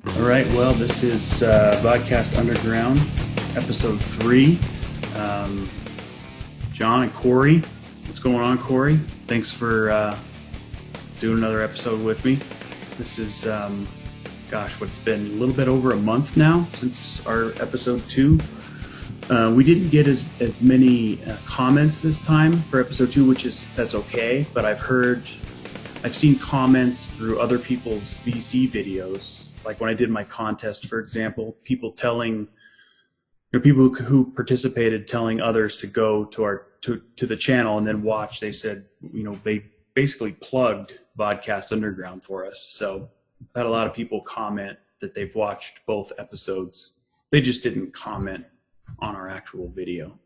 All right, well, this is Vodcast Underground, episode 3. John and Corey, what's going on, Corey? Thanks for doing another episode with me. This is, what's been a little bit over a month now since our episode 2. We didn't get as many comments this time for episode 2, that's okay, but I've seen comments through other people's VC videos. Like when I did my contest, for example, people who participated telling others to go to the channel and then watch. They said, they basically plugged Vodcast Underground for us. So I had a lot of people comment that they've watched both episodes. They just didn't comment on our actual video,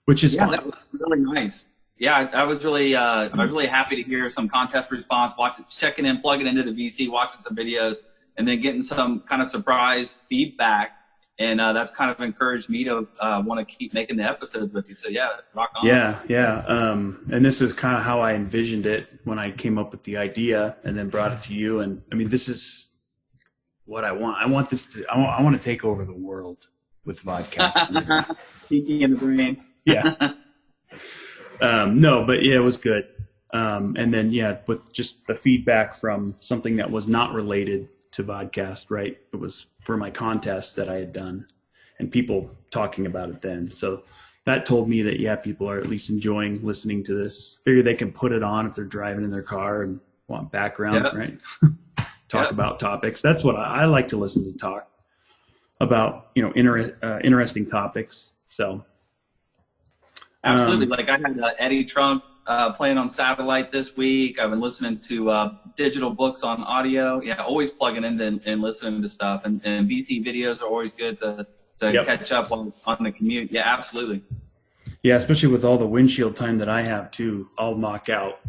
which is fun. That was really nice. Yeah, I was really happy to hear some contest response, checking in, plugging into the VC, watching some videos, and then getting some kind of surprise feedback. And that's kind of encouraged me to want to keep making the episodes with you. So, yeah, rock on. Yeah. And this is kind of how I envisioned it when I came up with the idea and then brought it to you. And, I mean, this is what I want. I want to take over the world with vodcast. Peeking in the brain. Yeah. No, but, yeah, it was good. And then, with just the feedback from something that was not related to vodcast, right? It was for my contest that I had done and people talking about it then. So that told me that, people are at least enjoying listening to this. Figure they can put it on if they're driving in their car and want background, right? Talk about topics. That's what I like to listen to, talk about, interesting topics. So. Absolutely. Like I had Eddie Trump playing on satellite this week. I've been listening to digital books on audio. Yeah, always plugging in and listening to stuff. And VC videos are always good to catch up on the commute. Yeah, absolutely. Yeah, especially with all the windshield time that I have too. I'll knock out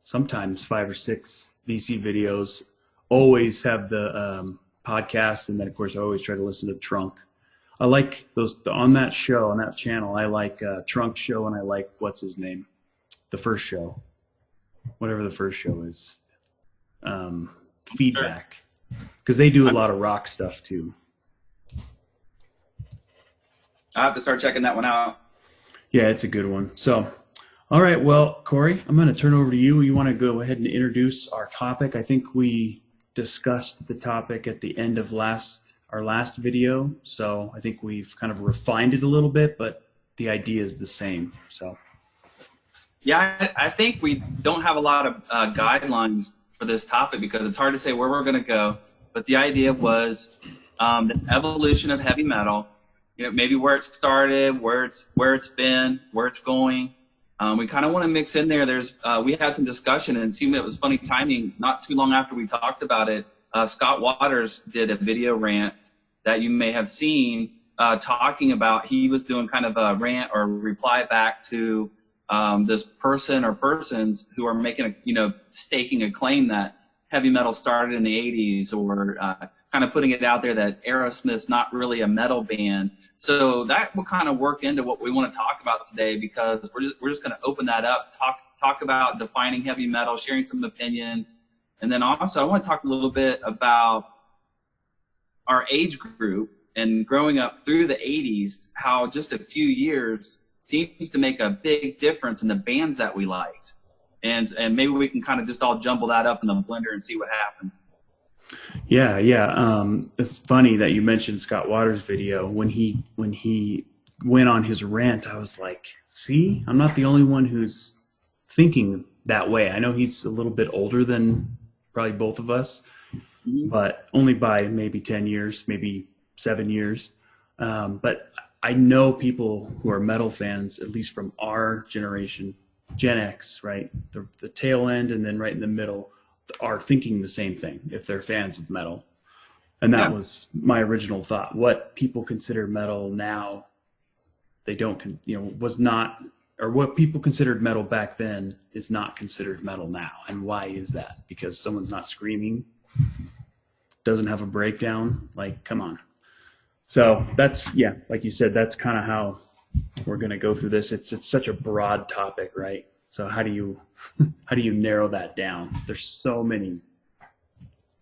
sometimes 5 or 6 VC videos. Always have the podcast, and then of course I always try to listen to Trunk. I like those on that show, on that channel. I like Trunk Show, and I like what's his name, the first show, whatever the first show is, Feedback, because they do a lot of rock stuff too. I have to start checking that one out. Yeah, it's a good one. So, all right, well, Corey, I'm going to turn over to you. You want to go ahead and introduce our topic? I think we discussed the topic at the end of our last video, so I think we've kind of refined it a little bit, but the idea is the same. So, yeah, I think we don't have a lot of guidelines for this topic because it's hard to say where we're going to go. But the idea was the evolution of heavy metal. Maybe where it started, where it's been, where it's going. We kind of want to mix in there. We had some discussion, and it seemed it was funny timing. Not too long after we talked about it, Scott Waters did a video rant that you may have seen talking about. He was doing kind of a rant or reply back to this person or persons who are making staking a claim that heavy metal started in the 80s, or kind of putting it out there that Aerosmith's not really a metal band. So that will kind of work into what we want to talk about today, because we're just going to open that up, talk about defining heavy metal, sharing some opinions. And then also I want to talk a little bit about our age group and growing up through the 80s, how just a few years seems to make a big difference in the bands that we liked. And maybe we can kind of just all jumble that up in the blender and see what happens. Yeah. It's funny that you mentioned Scott Waters' video. When he went on his rant, I was like, see, I'm not the only one who's thinking that way. I know he's a little bit older than probably both of us, but only by maybe 10 years, maybe 7 years. But I know people who are metal fans, at least from our generation, Gen X, right? The tail end and then right in the middle, are thinking the same thing if they're fans of metal. And that was my original thought. What people consider metal now, they don't, was not, or what people considered metal back then is not considered metal now. And why is that? Because someone's not screaming, doesn't have a breakdown. Like, come on. So that's, like you said, that's kind of how we're going to go through this. It's such a broad topic, right? So how do you narrow that down? There's so many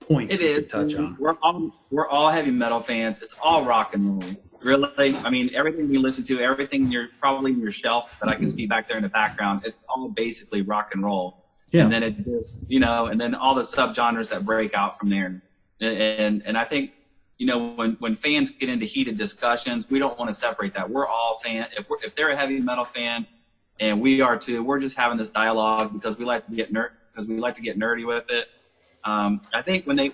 points It we is. could touch on. We're all heavy metal fans. It's all rock and roll. Really, I mean, everything we listen to, everything you're probably in your shelf that I can see back there in the background, it's all basically rock and roll. Yeah. And then it just, and then all the subgenres that break out from there. And I think, when fans get into heated discussions, we don't want to separate that. We're all fans. If they're a heavy metal fan, and we are too, we're just having this dialogue because we like to get nerdy with it. I think when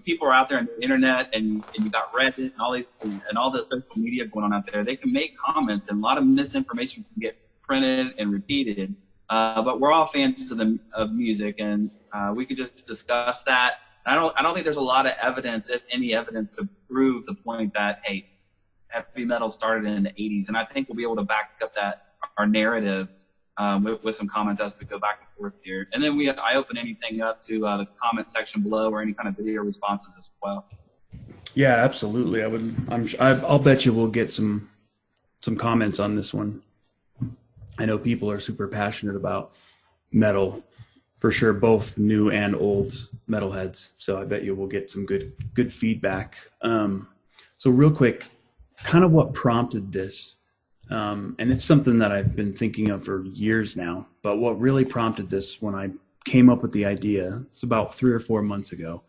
people are out there on the internet and you got Reddit and all this social media going on out there, they can make comments and a lot of misinformation can get printed and repeated. But we're all fans of music, and we could just discuss that. I don't think there's a lot of evidence, if any evidence, to prove the point that, hey, heavy metal started in the 80s, and I think we'll be able to back up our narrative with some comments as we go back and forth here. And then I open anything up to the comment section below or any kind of video responses as well. Yeah, absolutely. I'll bet you we'll get some comments on this one. I know people are super passionate about metal, for sure, both new and old metalheads. So I bet you we'll get some good feedback. So real quick, kind of what prompted this, and it's something that I've been thinking of for years now, but what really prompted this when I came up with the idea, it's about 3 or 4 months ago.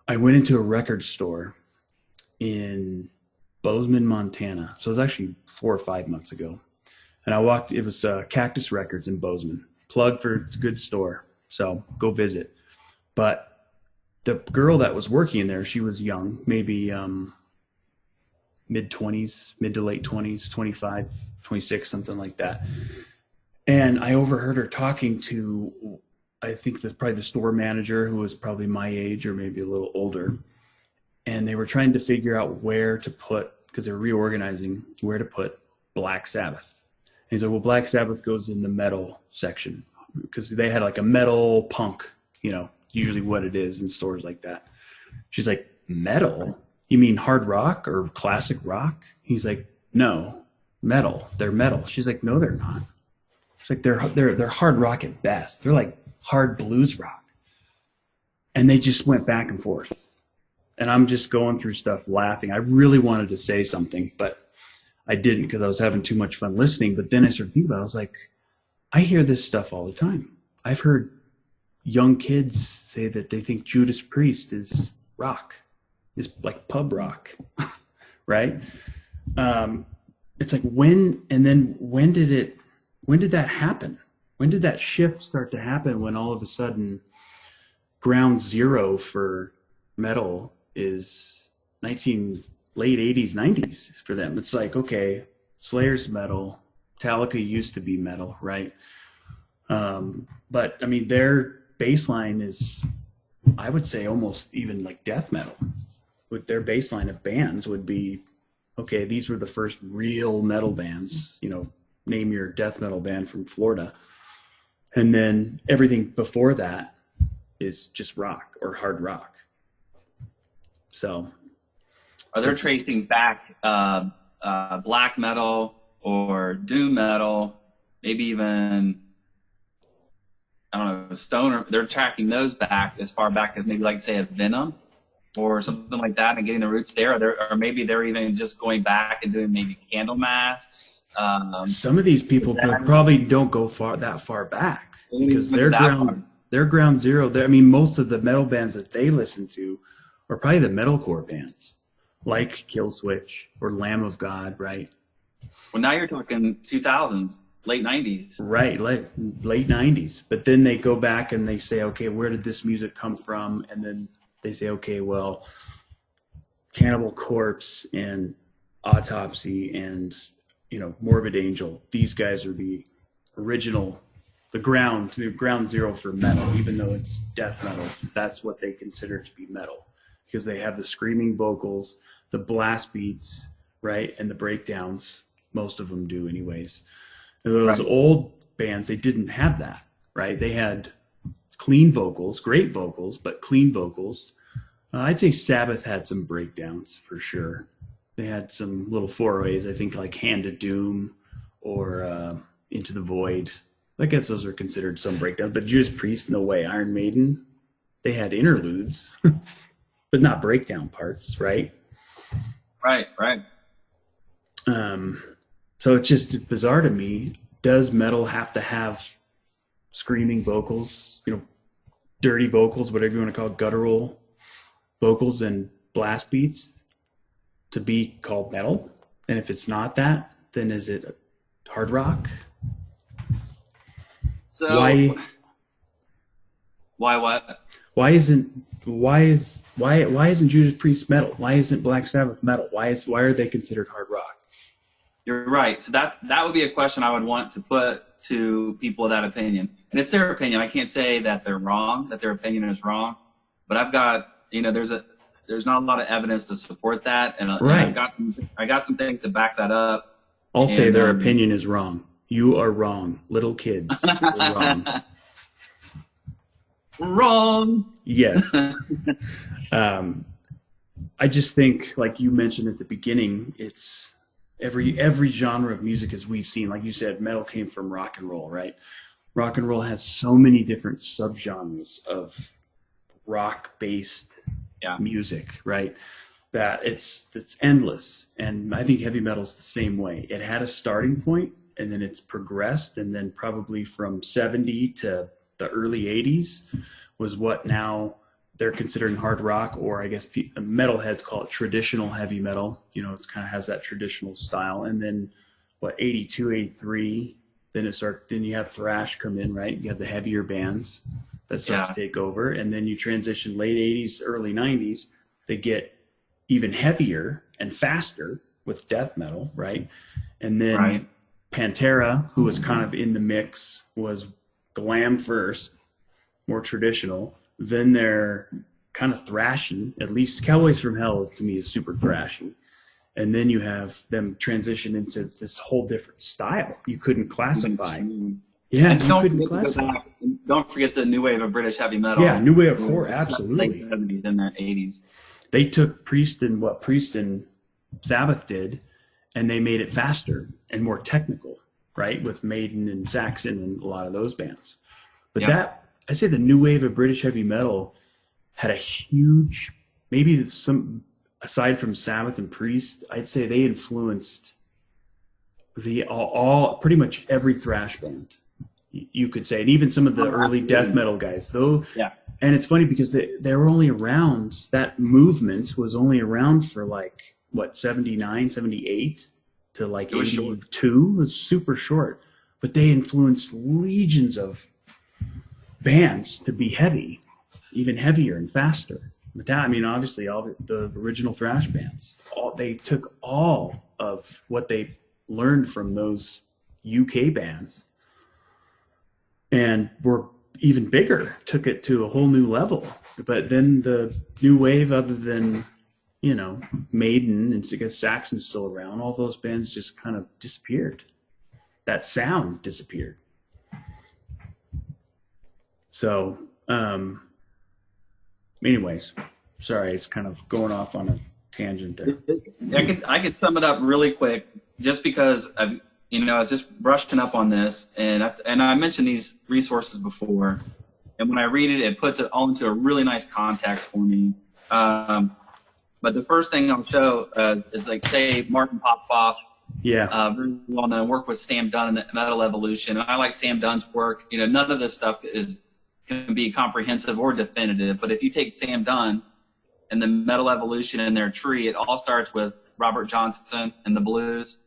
I went into a record store in Bozeman, Montana. So it was actually 4 or 5 months ago. And it was Cactus Records in Bozeman. Plug for it's a good store. So go visit. But the girl that was working there, she was young, maybe mid-20s, mid to late 20s, 25, 26, something like that. And I overheard her talking to, I think probably the store manager, who was probably my age or maybe a little older. And they were trying to figure out where to put, because they were reorganizing, where to put Black Sabbath. And he's like, well, Black Sabbath goes in the metal section, because they had like a metal punk, usually what it is in stores like that. She's like, metal? You mean hard rock or classic rock? He's like, no, metal. They're metal. She's like, no, they're not. She's like, they're hard rock at best. They're like hard blues rock. And they just went back and forth. And I'm just going through stuff laughing. I really wanted to say something, but I didn't because I was having too much fun listening. But then I started thinking about it. I was like, I hear this stuff all the time. I've heard young kids say that they think Judas Priest is rock, is like pub rock, right? It's like when did that happen? When did that shift start to happen, when all of a sudden ground zero for metal is late 80s, 90s for them? It's like, okay, Slayer's metal, Metallica used to be metal, right? But I mean, their baseline is, I would say, almost even like death metal. With their baseline of bands would be, okay, these were the first real metal bands, name your death metal band from Florida. And then everything before that is just rock or hard rock. So are they tracing back black metal or doom metal, maybe even, I don't know, stoner? They're tracking those back as far back as maybe, like, say, a Venom or something like that, and getting the roots there. Or maybe they're even just going back and doing maybe Candlemas. Some of these people probably don't go that far back, because their ground zero. I mean, most of the metal bands that they listen to are probably the metalcore bands, like Killswitch or Lamb of God, right? Well, now you're talking 2000s, late 90s. Right, late 90s. But then they go back and they say, okay, where did this music come from? And then they say, okay, well, Cannibal Corpse and Autopsy and, Morbid Angel, these guys are the original, the ground zero for metal, even though it's death metal. That's what they consider to be metal, because they have the screaming vocals, the blast beats, right, and the breakdowns. Most of them do anyways. And those old bands, they didn't have that, right? They had clean vocals, great vocals, but clean vocals. I'd say Sabbath had some breakdowns for sure. They had some little forays, I think, like Hand of Doom or Into the Void. I guess those are considered some breakdowns. But Judas Priest, no way. Iron Maiden, they had interludes, but not breakdown parts, right? Right. So it's just bizarre to me. Does metal have to have screaming vocals, dirty vocals, whatever you want to call it, guttural vocals and blast beats to be called metal? And if it's not that, then is it hard rock? So Why what? Why isn't Judas Priest metal? Why isn't Black Sabbath metal? Why are they considered hard rock? You're right. So that would be a question I would want to put to people of that opinion. And it's their opinion. I can't say that they're wrong, that their opinion is wrong. But I've got, there's not a lot of evidence to support that. And right. I got some things to back that up. I'll say their opinion is wrong. You are wrong. Little kids. You're wrong. Wrong. Yes. I just think, like you mentioned at the beginning, it's every genre of music as we've seen. Like you said, metal came from rock and roll, right? Rock and roll has so many different subgenres of rock-based music, right? That it's endless. And I think heavy metal's the same way. It had a starting point, and then it's progressed, and then probably from 70 to the early 80s was what now they're considering hard rock, or I guess metalheads call it traditional heavy metal. It kind of has that traditional style. And then 82, 83, then you have thrash come in, right? You have the heavier bands that start to take over. And then you transition late 80s, early 90s, they get even heavier and faster with death metal, right? And then Pantera, who was kind of in the mix, was glam first, more traditional. Then they're kind of thrashy. At least Cowboys from Hell to me is super thrashy. And then you have them transition into this whole different style. You couldn't classify. Yeah, you couldn't classify. Don't forget the new wave of British heavy metal. Yeah, new wave of core, absolutely. Late 70s and the 80s. They took Priest and Sabbath did, and they made it faster and more technical, right? With Maiden and Saxon and a lot of those bands. But I'd say the new wave of British heavy metal had a huge, maybe some, aside from Sabbath and Priest, I'd say they influenced pretty much every thrash band, you could say, and even some of the early death metal guys. And it's funny because they were only around, that movement was only around for 79, 78 to 82. It was super short, but they influenced legions of bands to be heavy, even heavier and faster. But obviously all the original thrash bands, they took all of what they learned from those UK bands and were even bigger, took it to a whole new level. But then the new wave, other than, Maiden and I guess Saxon's still around, all those bands just kind of disappeared. That sound disappeared. So, anyways, sorry, it's kind of going off on a tangent there. I could sum it up really quick, just because I was just brushing up on this, and I mentioned these resources before, and when I read it, it puts it all into a really nice context for me. But the first thing I'll show is say Martin Popoff. Yeah. Very well known, work with Sam Dunn in the Metal Evolution. And I like Sam Dunn's work. None of this stuff can be comprehensive or definitive, but if you take Sam Dunn and the Metal Evolution and their tree, it all starts with Robert Johnson and the blues,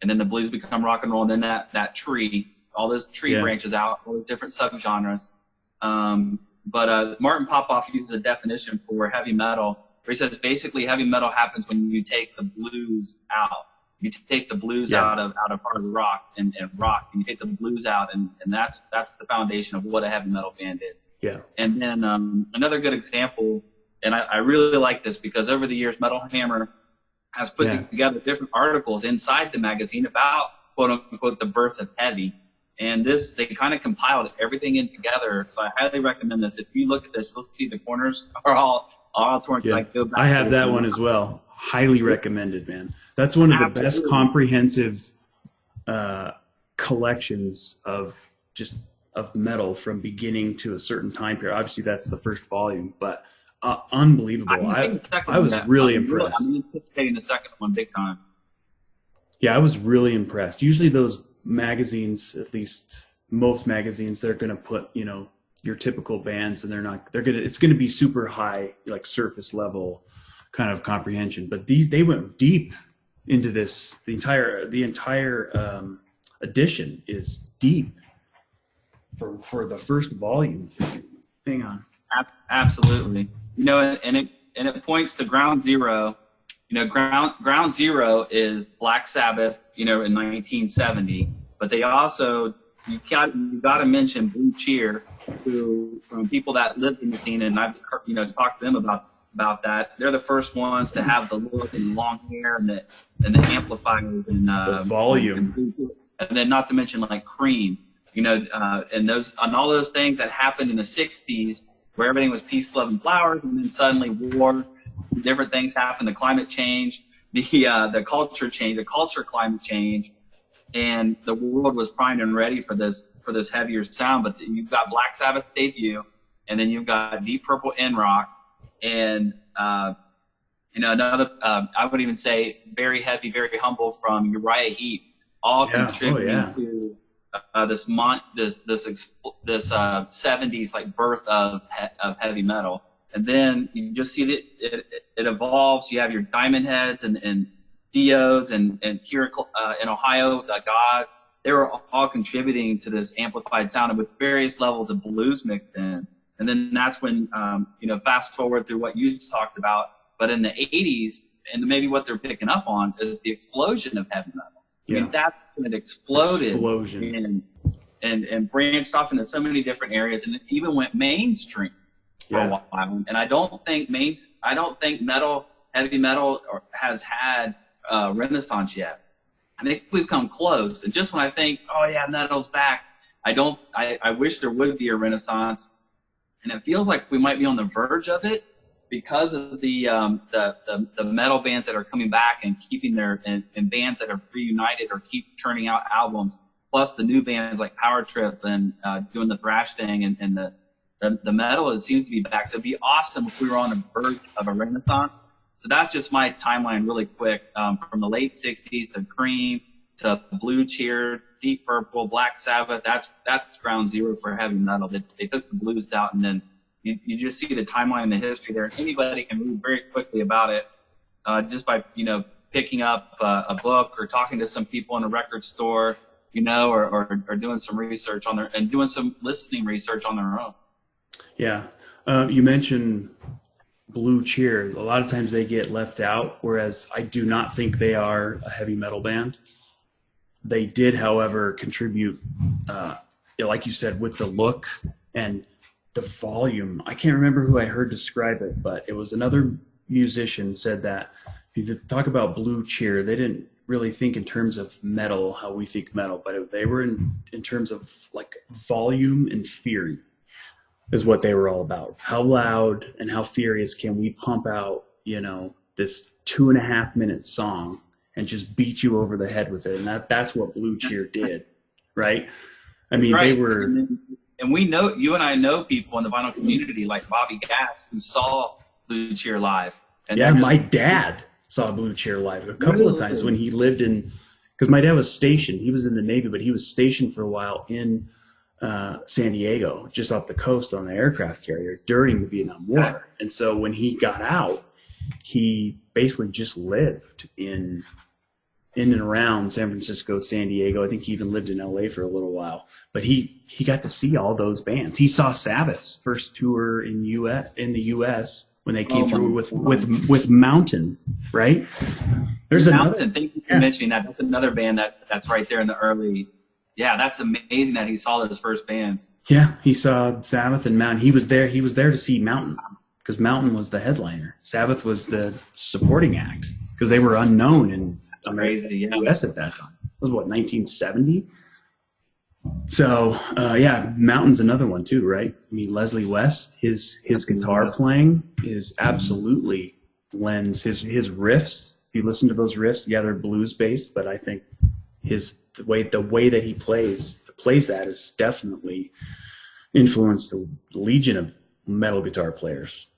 and then the blues become rock and roll, and then that tree, all those tree branches out, all those different subgenres. But Martin Popoff uses a definition for heavy metal, where he says basically heavy metal happens when you take the blues out. You take the blues out of hard rock and rock, and you take the blues out, and that's the foundation of what a heavy metal band is. Yeah. And then another good example, and I really like this because over the years Metal Hammer has put together different articles inside the magazine about quote unquote the birth of heavy, and they kind of compiled everything in together. So I highly recommend this. If you look at this, you'll see the corners are all torn. Yeah. I have that one as well. Highly recommended, man. That's one of the best comprehensive collections of just of metal from beginning to a certain time period. Obviously, that's the first volume, but unbelievable. I was really impressed. I'm anticipating the second one big time. Yeah, I was really impressed. Usually those magazines, at least most magazines, they're going to put, you know, your typical bands, and it's going to be super high, like surface level kind of comprehension. But they went deep into this. The entire edition is deep for the first volume. Hang on. Absolutely. You know, and it points to Ground Zero. You know, Ground Zero is Black Sabbath, you know, in 1970. But they also, you got to mention Blue Cheer, who, from people that lived in the scene, and I've, you know, talked to them about that. They're the first ones to have the look and long hair and the amplifiers and the volume. And then not to mention like Cream, you know, and all those things that happened in the 60s where everything was peace, love, and flowers, and then suddenly war, different things happened, the climate change, the culture change, the culture climate change, and the world was primed and ready for this heavier sound. But you've got Black Sabbath debut, and then you've got Deep Purple in rock, and you know, another I would even say very heavy, very humble from Uriah Heep, all contributing to this 70s like birth of heavy metal. And then you just see that it evolves. You have your Diamond Heads and Dios and here in Ohio, the Gods. They were all contributing to this amplified sound and with various levels of blues mixed in. And then that's when, you know, fast forward through what you talked about. But in the 80s, and maybe what they're picking up on is the explosion of heavy metal. Yeah. I mean, that's when it exploded and branched off into so many different areas, and it even went mainstream for a while. And I don't think heavy metal has had a renaissance yet. I think we've come close. And just when I think, oh yeah, metal's back, I wish there would be a renaissance. And it feels like we might be on the verge of it because of the metal bands that are coming back and keeping and bands that are reunited or keep churning out albums, plus the new bands like Power Trip and doing the thrash thing, and the metal seems to be back. So it'd be awesome if we were on the verge of a renaissance. So that's just my timeline really quick, from the late 60s to Cream to Blue Cheer, Deep Purple, Black Sabbath. That's ground zero for heavy metal. They took the blues out, and then you just see the timeline and the history there. Anybody can read very quickly about it just by, you know, picking up a book or talking to some people in a record store, you know, or doing some research doing some listening research on their own. Yeah. You mentioned Blue Cheer. A lot of times they get left out, whereas I do not think they are a heavy metal band. They did, however, contribute, like you said, with the look and the volume. I can't remember who I heard describe it, but it was another musician said that if you talk about Blue Cheer, they didn't really think in terms of metal, how we think metal, but they were in terms of like volume and fury is what they were all about. How loud and how furious can we pump out, you know, this 2.5 minute song and just beat you over the head with it. And that's what Blue Cheer did, right? I mean, right. They were... And we know, you and I know people in the vinyl community like Bobby Gass who saw Blue Cheer live. And yeah, my dad saw Blue Cheer live a couple of times when he lived in, because my dad was stationed. He was in the Navy, but he was stationed for a while in San Diego, just off the coast on the aircraft carrier during the Vietnam War. And so when he got out, he basically just lived in and around San Francisco, San Diego. I think he even lived in LA for a little while. But he got to see all those bands. He saw Sabbath's first tour in the US when they came through with Mountain, right? There's Mountain. Thank you for mentioning that. That's another band that's right there in the early. Yeah, that's amazing that he saw those first bands. Yeah, he saw Sabbath and Mountain. He was there to see Mountain because Mountain was the headliner. Sabbath was the supporting act because they were unknown in the US at that time. It was 1970? So, Mountain's another one too, right? I mean, Leslie West, his guitar playing is absolutely lends his riffs. If you listen to those riffs, yeah, they're blues based, but I think the way that he plays, the plays that has definitely influenced a legion of metal guitar players.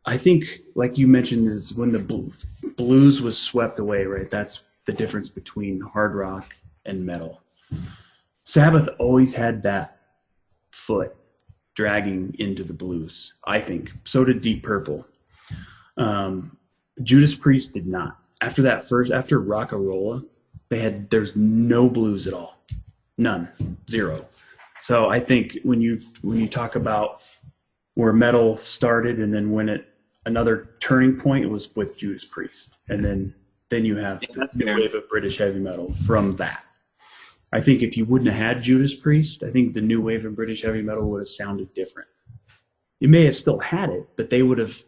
I think, like you mentioned, is when the blues was swept away, right? That's the difference between hard rock and metal. Sabbath always had that foot dragging into the blues, I think. So did Deep Purple. Judas Priest did not. After Rockarola, there's no blues at all. None. Zero. So I think when you talk about where metal started and then another turning point, it was with Judas Priest. And then you have the new wave of British heavy metal from that. I think if you wouldn't have had Judas Priest, I think the new wave of British heavy metal would have sounded different. You may have still had it, but they would have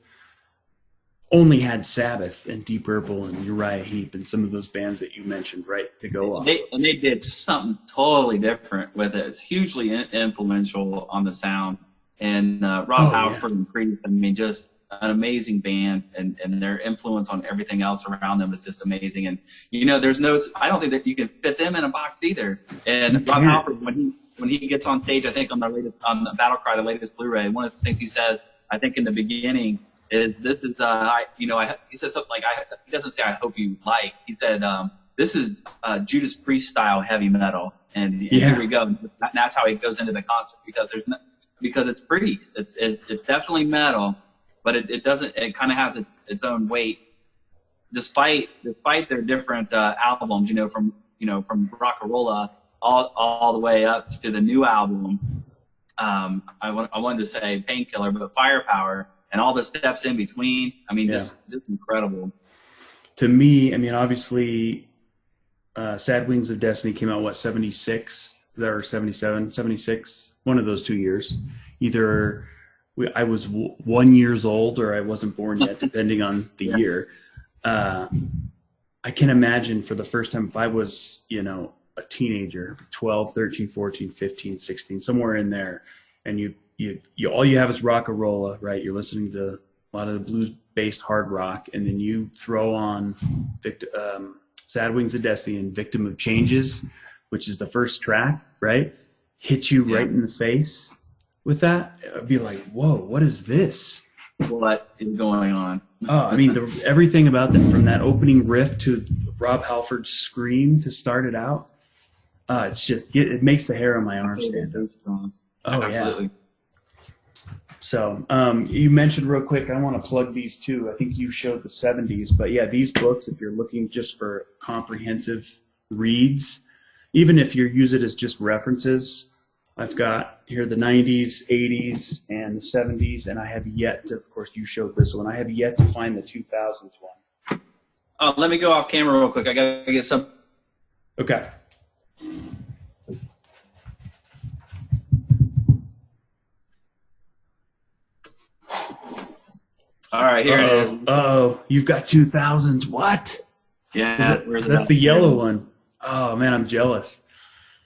only had Sabbath and Deep Purple and Uriah Heep and some of those bands that you mentioned, right, to go off. They did something totally different with it. It's hugely influential on the sound. And Rob Halford and Priest, I mean, just an amazing band, and their influence on everything else around them is just amazing. And I don't think that you can fit them in a box either. And Rob Halford, when he gets on stage, I think on the Battle Cry, the latest Blu-ray, one of the things he says, I think in the beginning, is this is he says something like, he doesn't say I hope you like, he said this is Judas Priest style heavy metal, and here we go. And that's how he goes into the concert, because it's Priest. It's definitely metal, but it kind of has its own weight, despite their different albums, from Rockarola all the way up to the new album. I wanted to say Painkiller, but Firepower and all the steps in between. I mean, just incredible. To me, I mean, obviously, Sad Wings of Destiny came out, 76 or 77, 76, one of those 2 years. Either I was 1 year old or I wasn't born yet, depending on the year. I can imagine for the first time, if I was, a teenager, 12, 13, 14, 15, 16, somewhere in there, and you all you have is Rockarola, right? You're listening to a lot of the blues-based hard rock, and then you throw on Sad Wings of Destiny and Victim of Changes, which is the first track, right? Hit you right in the face with that. I'd be like, whoa, what is this? What is going on? Oh, I mean, everything about that, from that opening riff to Rob Halford's scream to start it out, it's just, it makes the hair on my arm stand up. Oh, absolutely. Yeah. So you mentioned real quick, I want to plug these too. I think you showed the 70s, but yeah, these books, if you're looking just for comprehensive reads, even if you use it as just references, I've got here the 90s, 80s, and the 70s, and I have yet to, of course, you showed this one, I have yet to find the 2000s one. Oh, let me go off camera real quick. I got to get some. Okay. All right, here it is. Oh, you've got 2000s. What? Yeah. That's the yellow one. Oh, man, I'm jealous.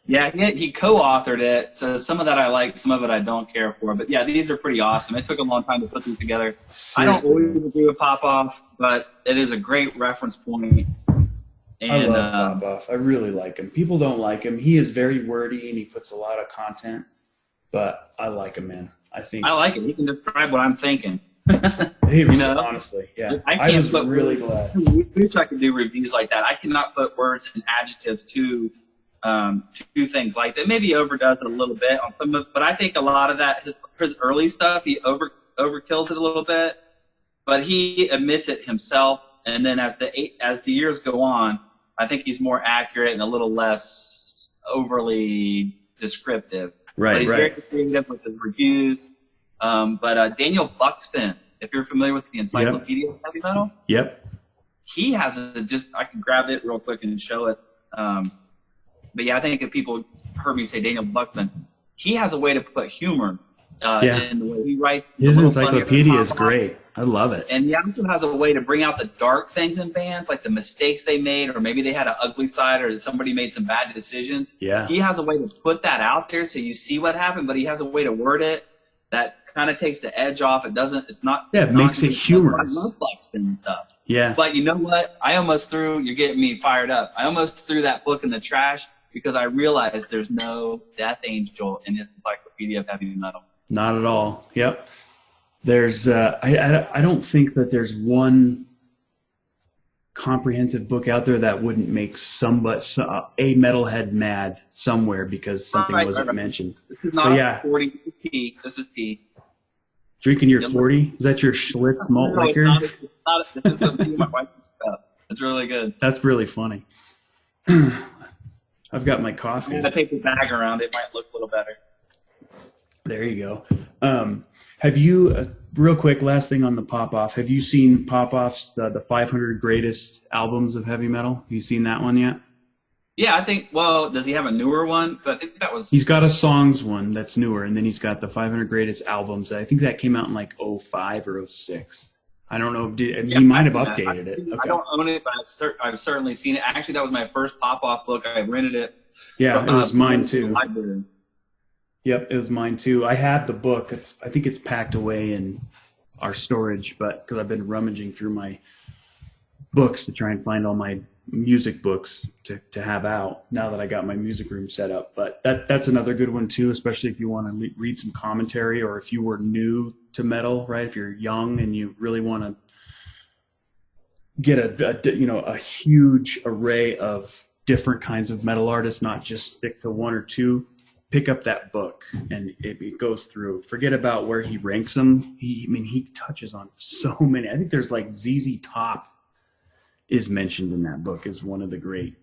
Yeah, he co-authored it, so some of that I like, some of it I don't care for. But, yeah, these are pretty awesome. It took a long time to put these together. Seriously. I don't always agree with Popoff, but it is a great reference point. And, I love Popoff. I really like him. People don't like him. He is very wordy, and he puts a lot of content, but I like him, man. I like it. He can describe what I'm thinking. Honestly, yeah. I was really glad. I wish I could do reviews like that. I cannot put words and adjectives to things like that. Maybe he overdoes it a little bit on some of, but I think a lot of that, his early stuff, he overkills it a little bit, but he admits it himself. And then as the years go on, I think he's more accurate and a little less overly descriptive. Right, but he's very creative with his reviews. But Daniel Buxton, if you're familiar with the Encyclopedia of Heavy Metal, he has I can grab it real quick and show it. But yeah, I think if people heard me say Daniel Buxton, he has a way to put humor in the way he writes. His encyclopedia is great. I love it. And he also has a way to bring out the dark things in bands, like the mistakes they made, or maybe they had an ugly side, or somebody made some bad decisions. Yeah. He has a way to put that out there so you see what happened, but he has a way to word it that kind of takes the edge off. It makes it humorous. I love Buxton stuff. Yeah. But you know what? You're getting me fired up. I almost threw that book in the trash because I realized there's no Death Angel in his Encyclopedia of Heavy Metal. Not at all. Yep. There's I don't think that there's one comprehensive book out there that wouldn't make a metalhead mad somewhere because something wasn't mentioned. This is not 40. This is tea. This is tea. Drinking your 40? Is that your Schlitz malt liquor? This is some tea my wife picked up. It's really good. That's really funny. I've got my coffee. I'm going to take the bag around. It might look a little better. There you go. Have you, real quick, last thing on the Pop-Off, have you seen Pop-Off's the 500 Greatest Albums of Heavy Metal? Have you seen that one yet? Yeah, I think, well, does he have a newer one? Because I think that was... He's got a songs one that's newer, and then he's got the 500 Greatest Albums. I think that came out in like 05 or 06. I don't know. He might have updated it. Okay. I don't own it, but I've certainly seen it. Actually, that was my first Pop-Off book. I rented it. Yeah, it was mine too. Library. Yep, it was mine too. I had the book. I think it's packed away in our storage, but because I've been rummaging through my books to try and find all my music books to have out now that I got my music room set up. But that's another good one too, especially if you want to read some commentary, or if you were new to metal, right? If you're young and you really want to get a huge array of different kinds of metal artists, not just stick to one or two. Pick up that book, and it goes through. Forget about where he ranks them. He touches on so many. I think there's like ZZ Top is mentioned in that book as one of the great.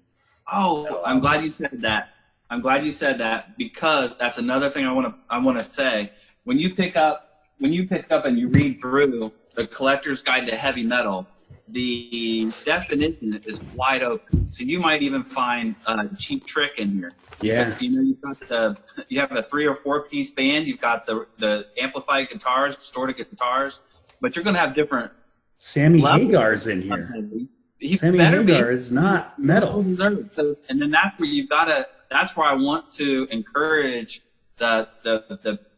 Oh, I'm glad you said that. I'm glad you said that, because that's another thing I want to say. When you pick up and you read through the Collector's Guide to Heavy Metal, the definition is wide open. So you might even find a Cheap Trick in here. Yeah. You have a 3 or 4 piece band. You've got the amplified guitars, distorted guitars, but you're going to have different. Sammy Hagar's in here. Sammy Hagar is not metal. And then that's where that's where I want to encourage the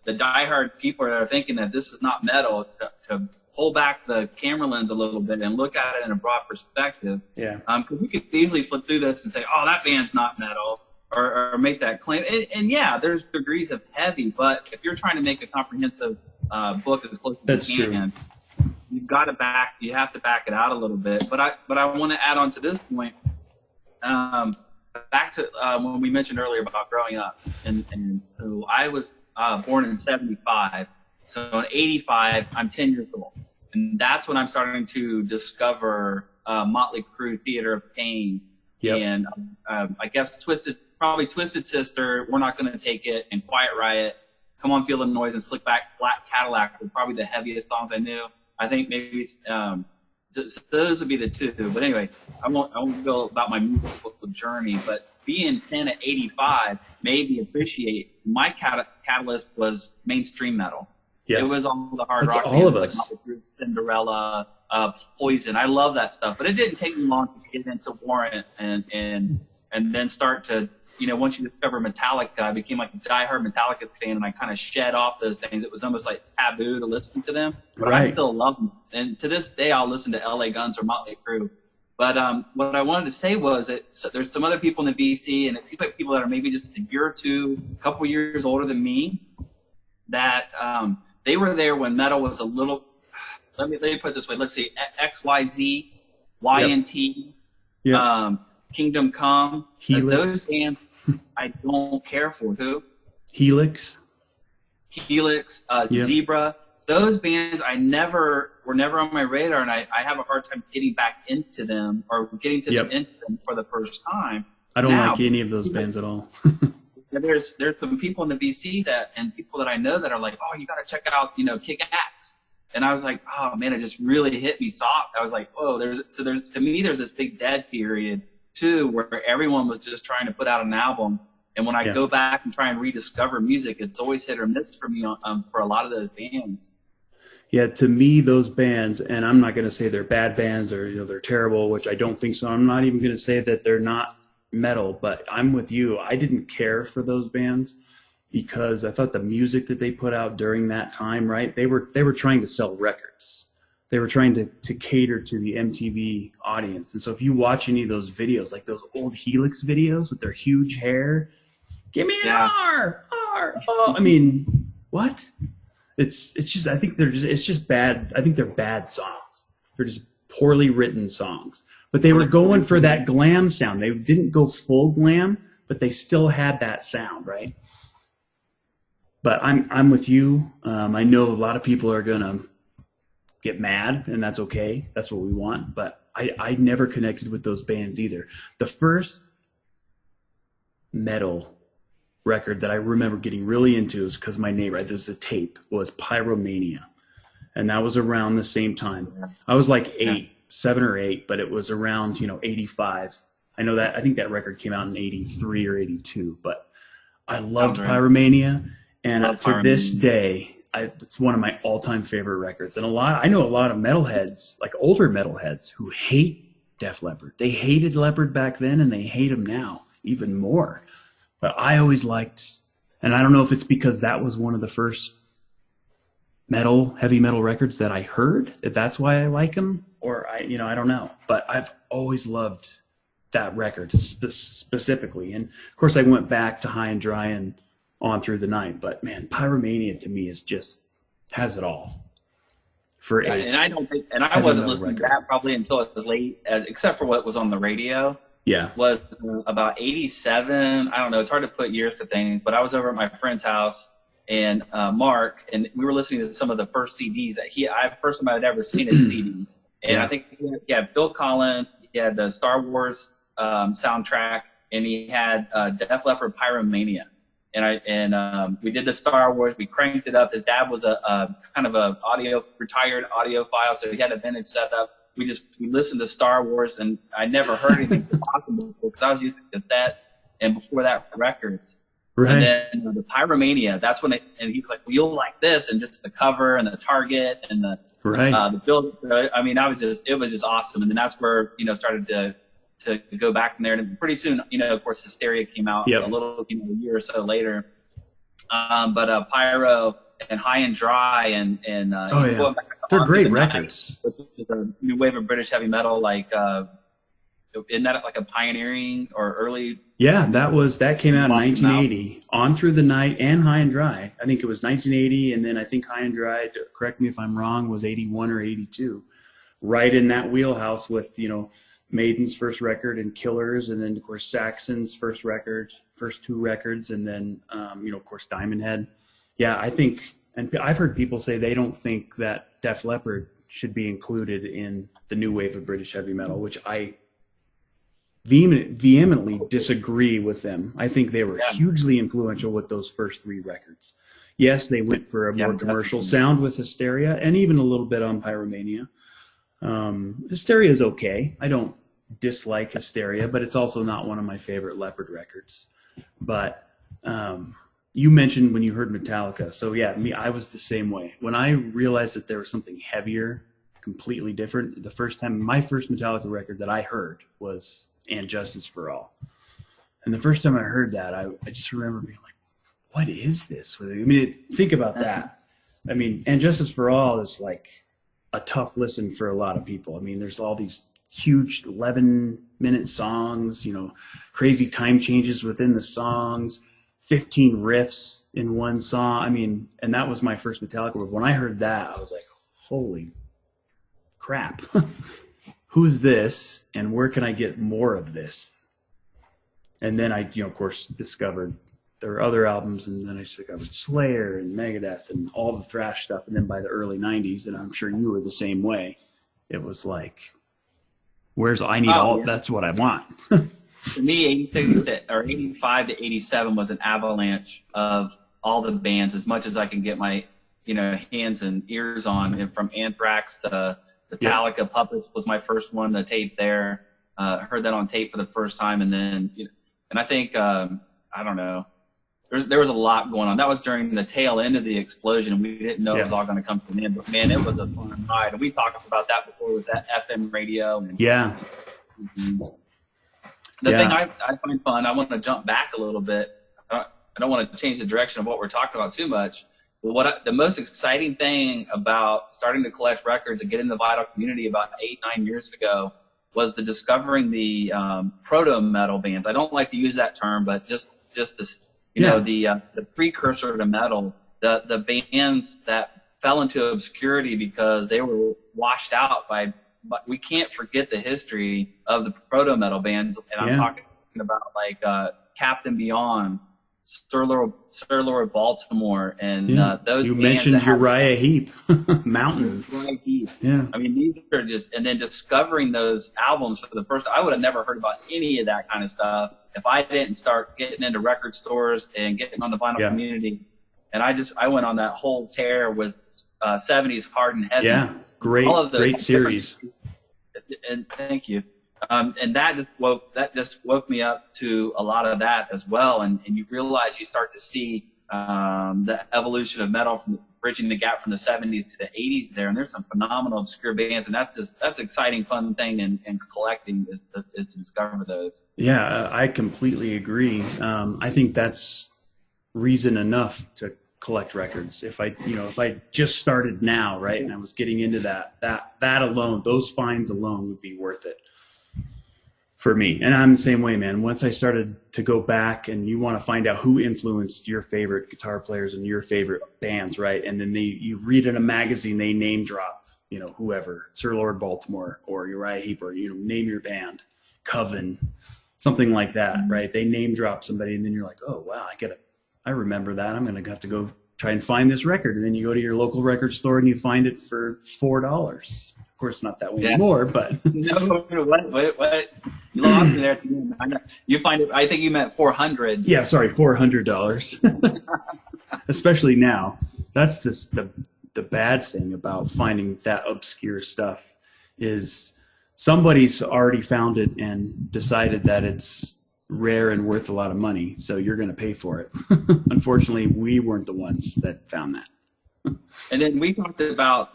diehard people that are thinking that this is not metal to pull back the camera lens a little bit and look at it in a broad perspective. Yeah. Because we could easily flip through this and say, oh, that band's not metal, or make that claim. And yeah, there's degrees of heavy, but if you're trying to make a comprehensive book as close as you can, you have to back it out a little bit. But I want to add on to this point, back to when we mentioned earlier about growing up, and so I was born in 75. So in 85, I'm 10 years old. And that's when I'm starting to discover Motley Crue, Theater of Pain, and I guess Twisted Sister, We're Not Gonna Take It, and Quiet Riot, Come On Feel the Noise, and Slick Back Black Cadillac were probably the heaviest songs I knew. I think maybe so those would be the two. But anyway, I won't go about my musical journey, but being 10 at 85 made me appreciate my catalyst was mainstream metal. Yeah. It was all the hard rock all bands like Cinderella, Poison. I love that stuff, but it didn't take me long to get into Warrant and then start to, once you discover Metallica, I became like a diehard Metallica fan, and I kind of shed off those things. It was almost like taboo to listen to them, but I still love them. And to this day, I'll listen to LA Guns or Motley Crue. But what I wanted to say was that there's some other people in the BC, and it seems like people that are maybe just a year or two, a couple years older than me, that they were there when metal was a little. Let me put it this way. Let's see, XYZ, YNT, Kingdom Come. Helix. Those bands I don't care for. Who? Helix, Zebra. Those bands were never on my radar, and I have a hard time getting back into them or getting to into them for the first time. I don't like any of those bands at all. There's some people in the BC and people that I know that are like, oh, you got to check out, Kick Ass. And I was like, oh man, it just really hit me soft. I was like, oh, there's to me, there's this big dead period too, where everyone was just trying to put out an album. And when I go back and try and rediscover music, it's always hit or miss for me for a lot of those bands. Yeah, to me, those bands, and I'm not going to say they're bad bands or they're terrible, which I don't think so. I'm not even going to say that they're not metal, but I'm with you. I didn't care for those bands because I thought the music that they put out during that time, right? They were trying to sell records. they were trying to cater to the MTV audience. And so if you watch any of those videos, like those old Helix videos with their huge hair, give me an R, oh, I mean, what? It's just, I think it's just bad. I think they're bad songs. They're just poorly written songs. But they were going for that glam sound. They didn't go full glam, but they still had that sound, right? But I'm with you. I know a lot of people are gonna get mad, and that's okay. That's what we want. But I never connected with those bands either. The first metal record that I remember getting really into is because my neighbor, there's a tape, was Pyromania. And that was around the same time. I was like 7 or 8, but it was around, 85. I think that record came out in 83 or 82, but I loved Pyromania. And to this day, it's one of my all-time favorite records. And I know a lot of metalheads, like older metalheads, who hate Def Leppard. They hated Leppard back then, and they hate him now even more. But I always liked, and I don't know if it's because that was one of the first heavy metal records that I heard, that's why I like him, or I don't know. But I've always loved that record specifically. And of course I went back to High and Dry and On Through the Night, but man, Pyromania to me has it all. For 8. And I wasn't listening to that probably until it was late, except for what was on the radio. Yeah. Was about 87. I don't know. It's hard to put years to things, but I was over at my friend's house and Mark, and we were listening to some of the first CDs that first time I'd ever seen a CD. And I think he had Phil Collins, he had the Star Wars soundtrack, and he had Def Leppard Pyromania. And we did the Star Wars. We cranked it up. His dad was a kind of a retired audiophile, so he had a vintage setup. We listened to Star Wars, and I never heard anything possible because I was used to cassettes and before that records. Right. And then the Pyromania, that's when and he was like, well, you'll like this, and just the cover and the target and the build. I mean, it was just awesome. And then that's where, started to go back from there. And pretty soon, of course, Hysteria came out a little, a year or so later. But Pyro and High and Dry and going back they're great records. Which is a new wave of British heavy metal, like isn't that like a pioneering or early? Yeah, that came out in 1980. On Through the Night and High and Dry. I think it was 1980, and then I think High and Dry, correct me if I'm wrong, was 81 or 82. Right in that wheelhouse with Maiden's first record and Killers, and then of course Saxon's first two records, and then of course Diamond Head. Yeah, I think. And I've heard people say they don't think that Def Leppard should be included in the new wave of British heavy metal, which I vehemently disagree with them. I think they were hugely influential with those first 3 records. Yes, they went for a more commercial sound with Hysteria, and even a little bit on Pyromania. Hysteria is okay. I don't dislike Hysteria, but it's also not one of my favorite Leppard records. But you mentioned when you heard Metallica. So yeah, I was the same way. When I realized that there was something heavier, completely different, my first Metallica record that I heard was And Justice for All. And the first time I heard that, I just remember being like, what is this? I mean, think about that. I mean, And Justice for All is like a tough listen for a lot of people. I mean, there's all these huge 11-minute songs, crazy time changes within the songs, 15 riffs in one song. I mean, and that was my first Metallica riff. When I heard that, I was like, holy crap. Who's this, and where can I get more of this? And then I, of course, discovered there were other albums, and then I discovered Slayer and Megadeth and all the thrash stuff. And then by the early 90s, and I'm sure you were the same way, it was like, that's what I want. For me, 85 to 87 was an avalanche of all the bands, as much as I can get my, hands and ears on. And from Anthrax to Metallica, Puppets was my first one, the tape there. Heard that on tape for the first time, and then, and I think, I don't know, there was a lot going on. That was during the tail end of the explosion, and we didn't know it was all going to come to an end. But man, it was a fun ride, and we talked about that before with that FM radio. And, The thing I find fun, I want to jump back a little bit. I don't want to change the direction of what we're talking about too much, The most exciting thing about starting to collect records and get in the vinyl community about 8-9 years ago was discovering the proto metal bands. I don't like to use that term, but just this, the precursor to metal, the bands that fell into obscurity because they were washed out by. But we can't forget the history of the proto metal bands, and I'm talking about like Captain Beyond, Sir Lord Baltimore, and those. You mentioned Uriah Heep, Mountain. Uriah Heep. Yeah. I mean, these are just, and then discovering those albums for the first time. I would have never heard about any of that kind of stuff if I didn't start getting into record stores and getting on the vinyl community. And I went on that whole tear with 70s hard and heavy. Yeah. Great series. And thank you. And that just woke me up to a lot of that as well. And you realize you start to see the evolution of metal from bridging the gap from the 70s to the 80s there. And there's some phenomenal obscure bands, and that's an exciting, fun thing. And collecting is to discover those. Yeah, I completely agree. I think that's reason enough to collect records. If I just started now, right, and I was getting into that alone, those finds alone would be worth it for me. And I'm the same way, man. Once I started to go back, and you want to find out who influenced your favorite guitar players and your favorite bands, right? And then you read in a magazine, they name drop, whoever, Sir Lord Baltimore or Uriah Heep, or name your band, Coven, something like that, right? They name drop somebody, and then you're like, oh wow, I remember that. I'm going to have to go try and find this record. And then you go to your local record store and you find it for $4. Of course, not that way anymore, but. No, what? You lost me there at the end. You find it, I think you meant 400. Yeah, sorry, $400. Especially now. That's the bad thing about finding that obscure stuff is somebody's already found it and decided that it's rare and worth a lot of money, so you're going to pay for it. Unfortunately, we weren't the ones that found that. And then we talked about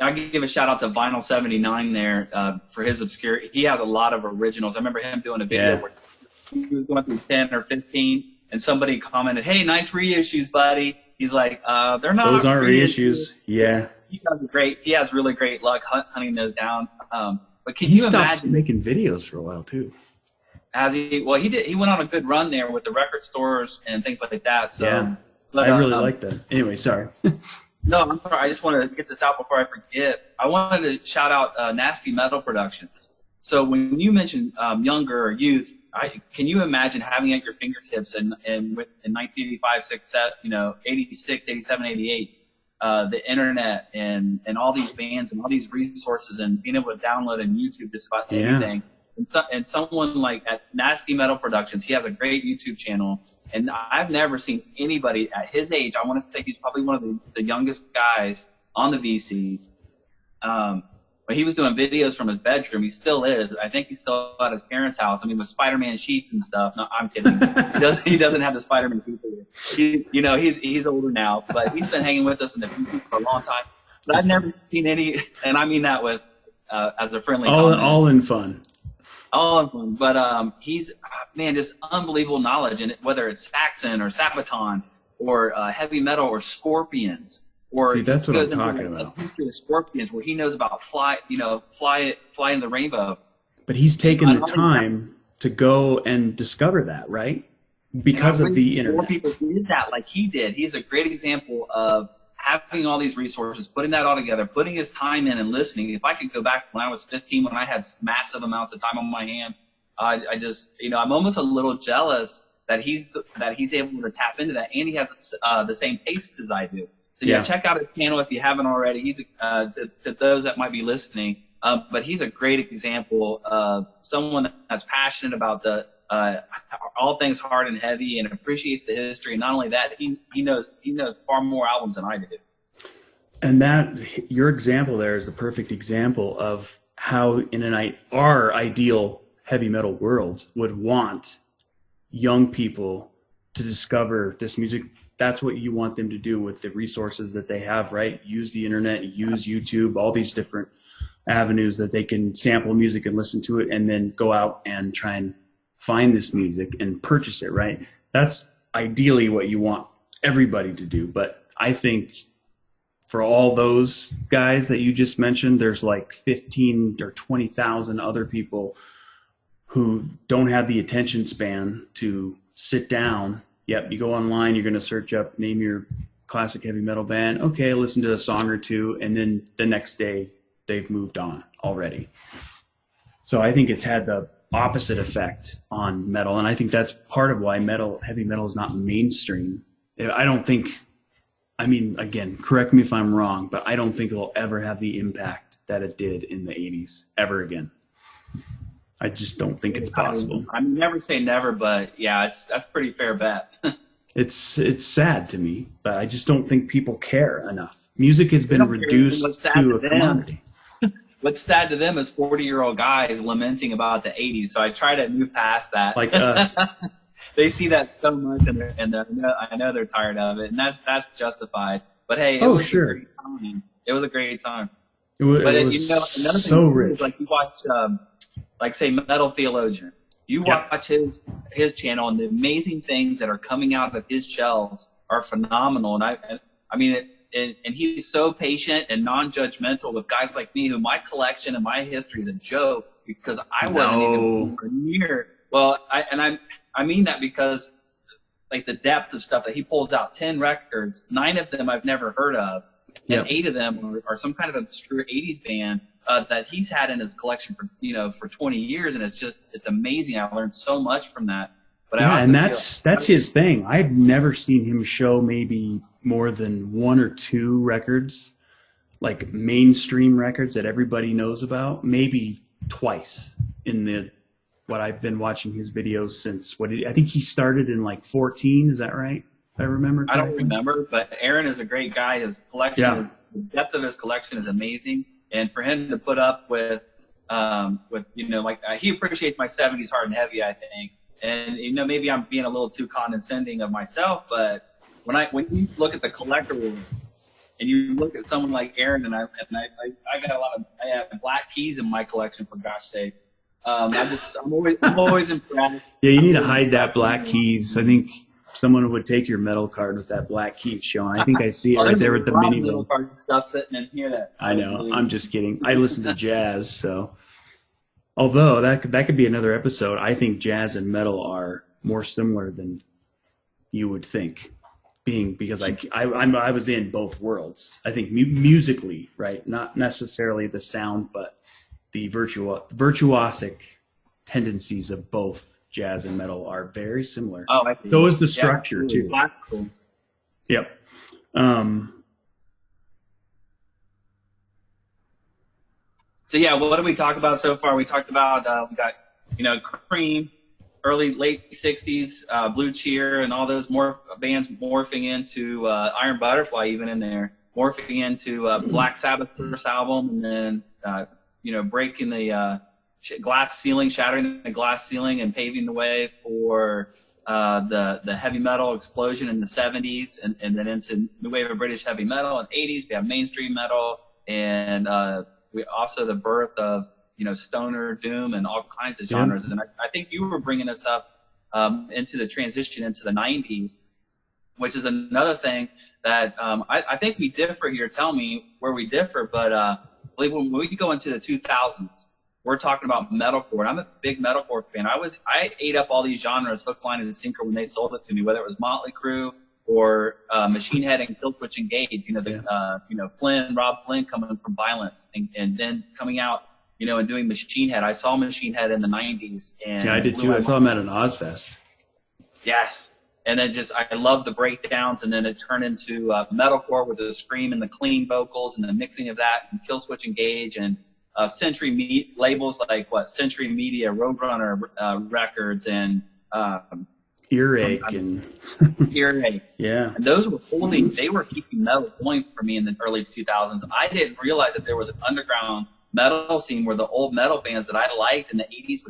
I can give a shout out to Vinyl 79 there for his obscure. He has a lot of originals. I remember him doing a video where he was going through 10 or 15, and somebody commented, "Hey, nice reissues, buddy." He's like, "They're not. Those aren't reissues." Yeah. He has really great luck hunting those down. But can you imagine making videos for a while too? He went on a good run there with the record stores and things like that. So yeah, I really like that. Anyway, sorry. No, I'm sorry. I just wanted to get this out before I forget. I wanted to shout out Nasty Metal Productions. So when you mentioned younger or youth, can you imagine having at your fingertips in 1985, 86, 87, 88, the internet and all these bands and all these resources and being able to download on YouTube just about anything. And someone like at Nasty Metal Productions, he has a great YouTube channel, and I've never seen anybody at his age. I want to say he's probably one of the youngest guys on the VC. But he was doing videos from his bedroom. He still is. I think he's still at his parents' house. I mean, with Spider-Man sheets and stuff. No, I'm kidding. He doesn't have the Spider-Man sheets. He's older now, but he's been hanging with us in the VC for a long time. But I've never seen any, and I mean that with as a friendly comment. All in fun. All of them, but he's just unbelievable knowledge, and whether it's Saxon or Sabaton or heavy metal or Scorpions, or see, that's what I'm talking about. History of Scorpions, where he knows about fly in the rainbow. But he's taken the time to go and discover that, right? Because of the internet. More people did that like he did. He's a great example of having all these resources, putting that all together, putting his time in and listening. If I could go back when I was 15, when I had massive amounts of time on my hand, I just, I'm almost a little jealous that he's able to tap into that, and he has the same tastes as I do. So check out his channel if you haven't already. He's to those that might be listening, but he's a great example of someone that's passionate about the all things hard and heavy, and appreciates the history. And not only that, he knows far more albums than I do. And that your example there is the perfect example of how in our ideal heavy metal world would want young people to discover this music. That's what you want them to do with the resources that they have, right? Use the internet, use YouTube, all these different avenues that they can sample music and listen to it, and then go out and try and find this music and purchase it, right? That's ideally what you want everybody to do. But I think for all those guys that you just mentioned, there's like 15 or 20,000 other people who don't have the attention span to sit down. Yep, you go online, you're going to search up, name your classic heavy metal band. Okay, listen to a song or two, and then the next day they've moved on already. So I think it's had the opposite effect on metal, and I think that's part of why heavy metal is not mainstream. I don't think, I mean, again, correct me if I'm wrong, but I don't think it'll ever have the impact that it did in the 80s ever again. I just don't think it's possible. I mean, never say never, but yeah, that's a pretty fair bet. It's sad to me, but I just don't think people care enough. Music has been reduced to a commodity. What's sad to them is 40-year-old guys lamenting about the 80s. So I try to move past that. Like us. They see that so much, and I know they're tired of it, and that's justified. But hey, it was a great time. It was a great time. It was another thing so rich. Is, like, you watch, like, say, Metal Theologian. You watch his channel, and the amazing things that are coming out of his shelves are phenomenal. And I mean, and he's so patient and non-judgmental with guys like me, who my collection and my history is a joke, because I wasn't even near. Well, I mean that because, like, the depth of stuff that he pulls out, 10 records, 9 of them I've never heard of, and 8 of them are some kind of obscure 80s band that he's had in his collection for 20 years, and it's amazing. I learned so much from that. But and that's his thing. I've never seen him show maybe more than 1 or 2 records, like mainstream records that everybody knows about, maybe twice in what I've been watching his videos since. I think he started in like 14. Is that right? If I remember correctly. I don't remember, but Aaron is a great guy. His collection the depth of his collection is amazing. And for him to put up with he appreciates my 70s hard and heavy, I think. And, maybe I'm being a little too condescending of myself, but when you look at the collector world and you look at someone like Aaron, and I have Black Keys in my collection, for gosh sakes. I'm always impressed. Yeah, you need to hide that Black Keys. I think someone would take your metal card with that Black Keys showing. I think I see it right there with the mini metal card stuff sitting in here. I know. I'm just kidding. I listen to jazz, so. Although that could be another episode. I think jazz and metal are more similar than you would think, because I was in both worlds. I think musically, right? Not necessarily the sound, but the virtuosic tendencies of both jazz and metal are very similar. Oh, I see. So is the structure too. Classical. Yep. So yeah, what did we talk about so far? We talked about we got Cream, late '60s, Blue Cheer, and all those bands morphing into Iron Butterfly, even in there, morphing into Black Sabbath first album, and then breaking the glass ceiling, shattering the glass ceiling, and paving the way for the heavy metal explosion in the '70s, and then into new wave of British heavy metal in the '80s. We have mainstream metal, and we also the birth of stoner, doom, and all kinds of genres. And I think you were bringing us up into the transition into the '90s, which is another thing that I think we differ here. Tell me where we differ, but I believe when we go into the 2000s, we're talking about metalcore. And I'm a big metalcore fan. I ate up all these genres hook, line, and sinker when they sold it to me, whether it was Motley Crue or Machine Head and Killswitch Engage, Rob Flynn coming from Violence, and then coming out, and doing Machine Head. I saw Machine Head in the 90s. And I did too. I saw him at an Ozfest. Yes. And then I love the breakdowns, and then it turned into metalcore with the scream and the clean vocals and the mixing of that, and Killswitch Engage, and Century labels like Century Media, Roadrunner Records, and Earache and Earache. Yeah. And those were they were keeping metal going for me in the early 2000s. I didn't realize that there was an underground metal scene where the old metal bands that I liked in the 80s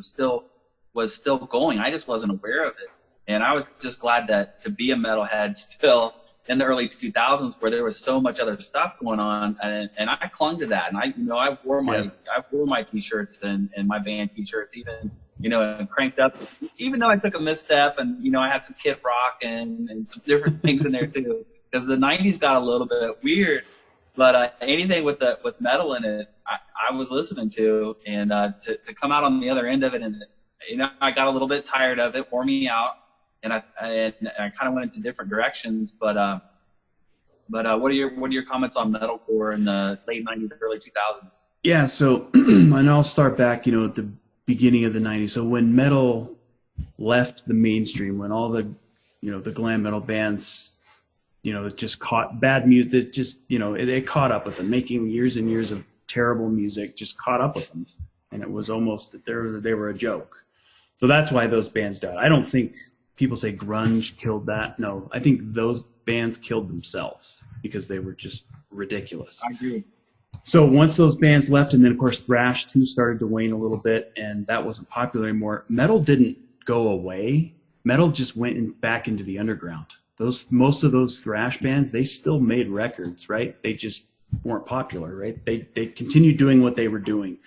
was still going. I just wasn't aware of it. And I was just glad to be a metalhead still in the early 2000s, where there was so much other stuff going on, and I clung to that. And I wore my t-shirts and my band t-shirts, even and cranked up, even though I took a misstep, and I had some Kid Rock and some different things in there too. because the '90s got a little bit weird. But anything with metal in it, I was listening to, and to come out on the other end of it, and I got a little bit tired of it, wore me out, and I kind of went into different directions. But what are your comments on metalcore in the late '90s, early 2000s? Yeah, so and I'll start back, at the beginning of the '90s. So when metal left the mainstream, when all the the glam metal bands, it just caught bad music. That just, it caught up with them, making years and years of terrible music, just caught up with them, and it was almost that they were a joke. So that's why those bands died. I don't think people say grunge killed that. No, I think those bands killed themselves because they were just ridiculous. I agree. So once those bands left, and then of course thrash too started to wane a little bit, and that wasn't popular anymore. Metal didn't go away. Metal just went back into the underground. Most of those thrash bands, they still made records, right? They just weren't popular, right? They continued doing what they were doing.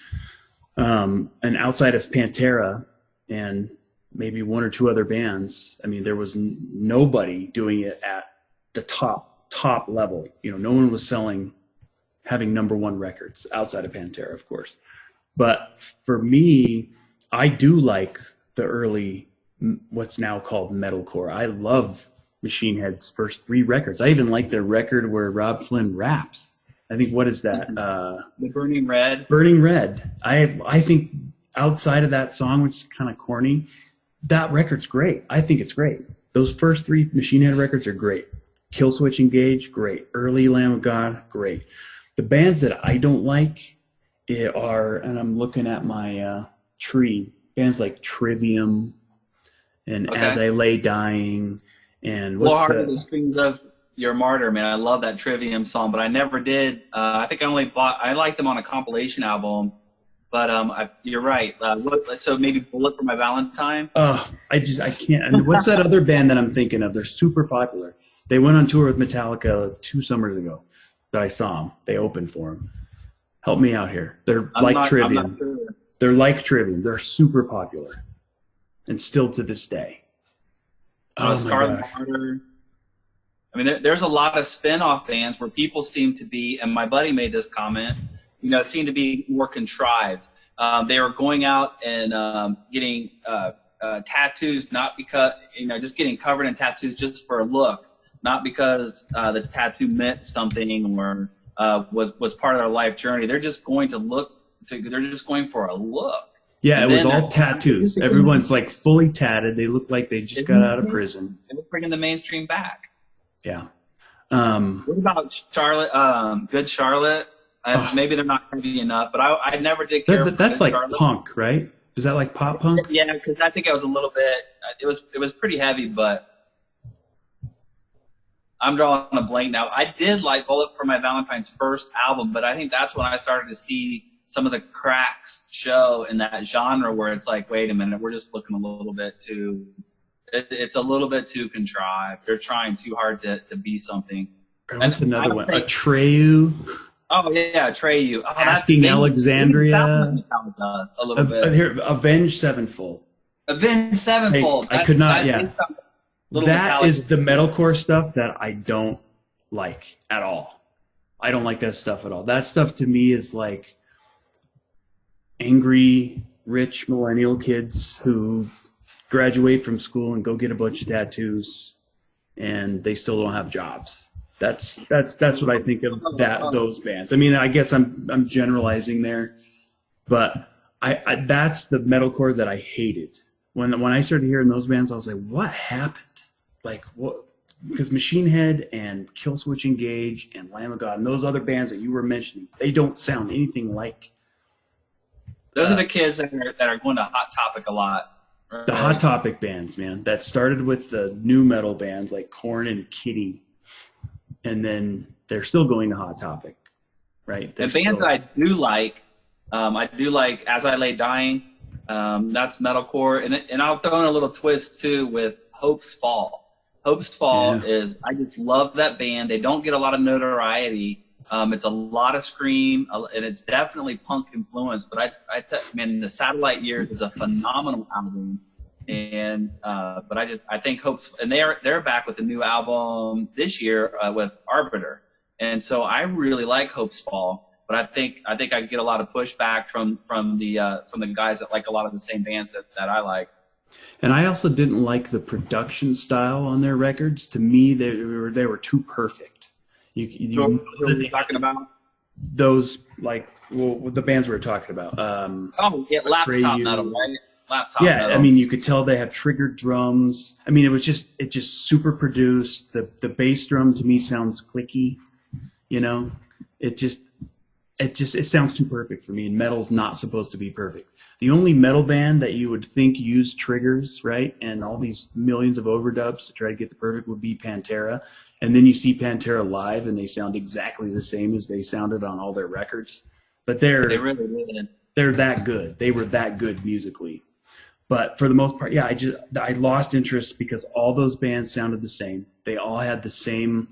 And outside of Pantera and maybe one or two other bands, I mean, there was nobody doing it at the top level. No one was having #1 records outside of Pantera, of course. But for me, I do like the early, what's now called metalcore. I love Machine Head's first 3 records. I even like their record where Rob Flynn raps. I think, what is that? The Burning Red. Burning Red. I think outside of that song, which is kind of corny, that record's great. I think it's great. Those first 3 Machine Head records are great. Killswitch Engage, great. Early Lamb of God, great. The bands that I don't like are, and I'm looking at my tree, bands like Trivium and As I Lay Dying, and what's the Strings of Your Martyr, man. I love that Trivium song, but I never did. I think I liked them on a compilation album, but you're right. So maybe Bullet for My Valentine? I can't. I mean, what's that other band that I'm thinking of? They're super popular. They went on tour with Metallica 2 summers ago that I saw them. They opened for them. Help me out here. They're like Trivium. I'm not sure. They're like Trivium. They're super popular, and still to this day. Scarlet Martyr. I mean, there's a lot of spin-off bands where people seem to be, and my buddy made this comment, it seemed to be more contrived. They were going out and getting tattoos, not because, just getting covered in tattoos just for a look, not because the tattoo meant something or was part of their life journey. They're just going they're just going for a look. Yeah, it was all tattoos. Everyone's like fully tatted. They look like they just got out of prison. They're bringing the mainstream back. Yeah. What about Charlotte? Good Charlotte? Maybe they're not heavy enough, but I never did care. That's like Charlotte. Punk, right? Is that like pop punk? Yeah, because I think it was a little bit. It was pretty heavy, but I'm drawing a blank now. I did like Bullet for My Valentine's first album, but I think that's when I started to see some of the cracks show in that genre where it's like, wait a minute, we're just looking a little bit too. It's a little bit too contrived. They're trying too hard to be something. That's another one. Atreyu. Oh yeah, Atreyu. Oh, Asking Alexandria. A little bit. Here, Avenged Sevenfold. Avenged Sevenfold. I could not. Yeah. That is the metalcore stuff that I don't like at all. I don't like that stuff at all. That stuff to me is like angry, rich millennial kids who graduate from school and go get a bunch of tattoos, and they still don't have jobs. That's what I think of those bands. I mean, I guess I'm generalizing there, but I that's the metalcore that I hated. When I started hearing those bands, I was like, what happened? Like what? Because Machine Head and Killswitch Engage and Lamb of God and those other bands that you were mentioning, they don't sound anything like. Those are the kids that are going to Hot Topic a lot. Right? The Hot Topic bands, man, that started with the new metal bands like Korn and Kitty, and then they're still going to Hot Topic, right? The bands that I do like As I Lay Dying. That's metalcore, and I'll throw in a little twist too with Hope's Fall. Hope's Fall is, I just love that band. They don't get a lot of notoriety. It's a lot of scream, and it's definitely punk influence. But man, The Satellite Years is a phenomenal album. And but I think Hope's, and they're back with a new album this year with Arbiter, and so I really like Hope's Fall. But I think I get a lot of pushback from the guys that like a lot of the same bands that I like. And I also didn't like the production style on their records. To me, they were too perfect. You So, know what that are you talking about? those, like, well, the bands we were talking about. Oh, yeah, Laptop Atreyu. Metal, right? Laptop Yeah, Metal. I mean, you could tell they have triggered drums. I mean, it just super produced. The bass drum to me sounds clicky. You know, it sounds too perfect for me. And metal's not supposed to be perfect. The only metal band that you would think used triggers, right, and all these millions of overdubs to try to get the perfect would be Pantera. And then you see Pantera live, and they sound exactly the same as they sounded on all their records. But they really did. they're that good. They were that good musically. But for the most part, yeah, I lost interest because all those bands sounded the same. They all had the same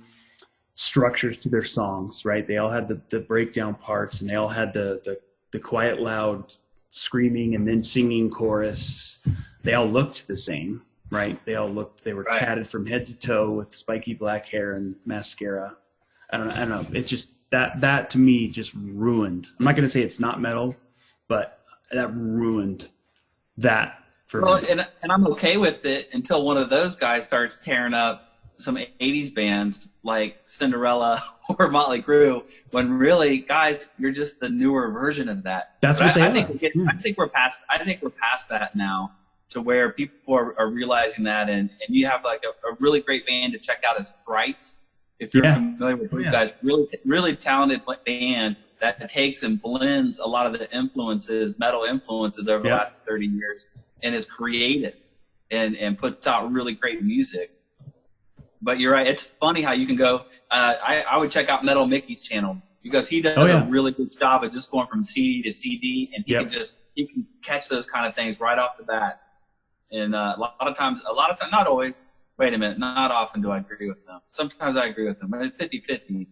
structures to their songs, right? They all had the breakdown parts, and they all had the quiet, loud screaming and then singing chorus. They all looked the same, right? They were Right. tatted from head to toe with spiky black hair and mascara. I don't know. It just, that to me just ruined. I'm not going to say it's not metal, but that ruined that for Well, me. and I'm okay with it until one of those guys starts tearing up some 80s bands like Cinderella or Motley Crue, when really, guys, you're just the newer version of that. That's But what they I are. think I think we're past that now, to where people are realizing that, and you have like a really great band to check out is Thrice. If you're Yeah. familiar with those yeah. guys, really talented band that takes and blends a lot of the metal influences over the Yeah. last 30 years, and is creative and puts out really great music. But you're right. It's funny how you can go. I would check out Metal Mickey's channel because he does yeah. a really good job of just going from CD to CD, and Yep. he can catch those kind of things right off the bat. And a lot of times, not always. Wait a minute, not often do I agree with them. Sometimes I agree with them, but it's 50-50.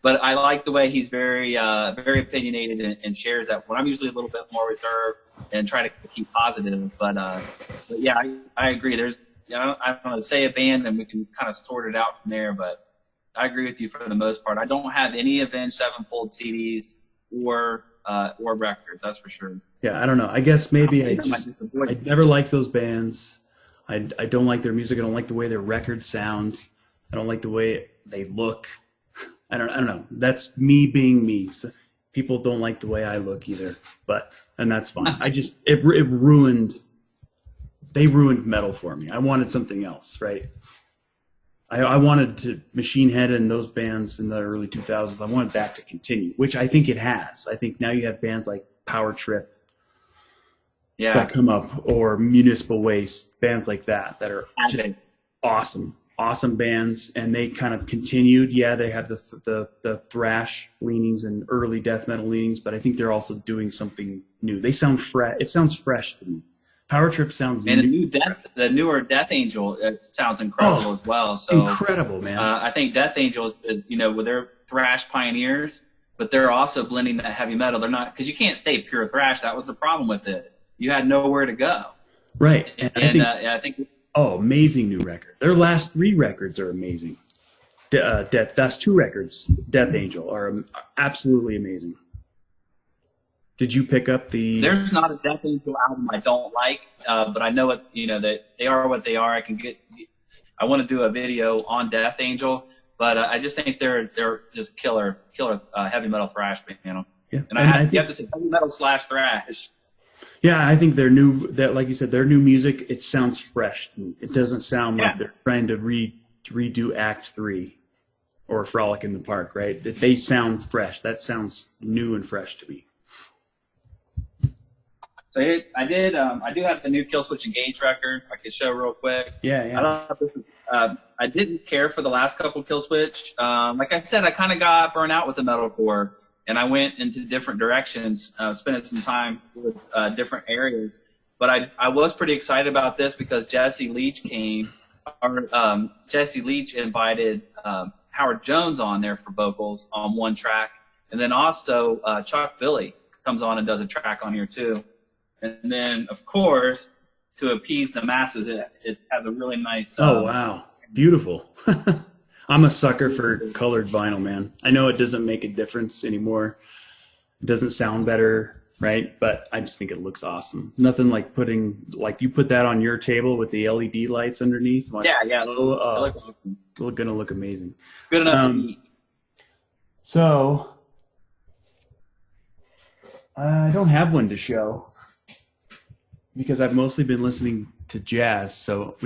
But I like the way he's very opinionated and shares that. When I'm usually a little bit more reserved and try to keep positive. But yeah, I agree. There's, I don't know, say a band and we can kind of sort it out from there. But I agree with you for the most part. I don't have any Avenged Sevenfold CDs or records. That's for sure. Yeah, I don't know. I guess maybe I I never liked those bands. I don't like their music. I don't like the way their records sound. I don't like the way they look. I don't know. That's me being me. So people don't like the way I look either, and that's fine. It ruined. They ruined metal for me. I wanted something else, right? I wanted to Machine Head and those bands in the early 2000s. I wanted that to continue, which I think it has. I think now you have bands like Power Trip that come up, or Municipal Waste, bands like that are just awesome bands, and they kind of continued. Yeah, they have the thrash leanings and early death metal leanings, but I think they're also doing something new. They sound fresh. It sounds fresh to me. Power Trip sounds and new. the newer Death Angel, it sounds incredible as well. So incredible, man. I think Death Angel is with their thrash pioneers, but they're also blending that heavy metal. They're not, because you can't stay pure thrash. That was the problem with it. You had nowhere to go. Right. And I think amazing new record. Their last 3 records are amazing. That's 2 records. Death Angel are absolutely amazing. Did you pick up the? There's not a Death Angel album I don't like, but I know that they are what they are. I want to do a video on Death Angel, but I just think they're just killer heavy metal thrash band. Yeah. And you have to say heavy metal / thrash. Yeah, I think like you said, their new music, it sounds fresh to me. It doesn't sound like they're trying to redo Act 3 or Frolic in the Park, right? They sound fresh. That sounds new and fresh to me. So I do have the new Killswitch Engage record. I could show real quick. Yeah. I didn't care for the last couple Killswitch. Like I said, I kind of got burnt out with the metalcore, and I went into different directions, spending some time with different areas. But I was pretty excited about this because Jesse Leach came. Jesse Leach invited Howard Jones on there for vocals on one track, and then also Chuck Billy comes on and does a track on here too. And then, of course, to appease the masses, it has a really nice. Oh, wow. Beautiful. I'm a sucker for colored vinyl, man. I know it doesn't make a difference anymore. It doesn't sound better, right? But I just think it looks awesome. Nothing like you put that on your table with the LED lights underneath. Yeah. It looks awesome. It's going to look amazing. Good enough to eat. So, I don't have one to show because I've mostly been listening to jazz. So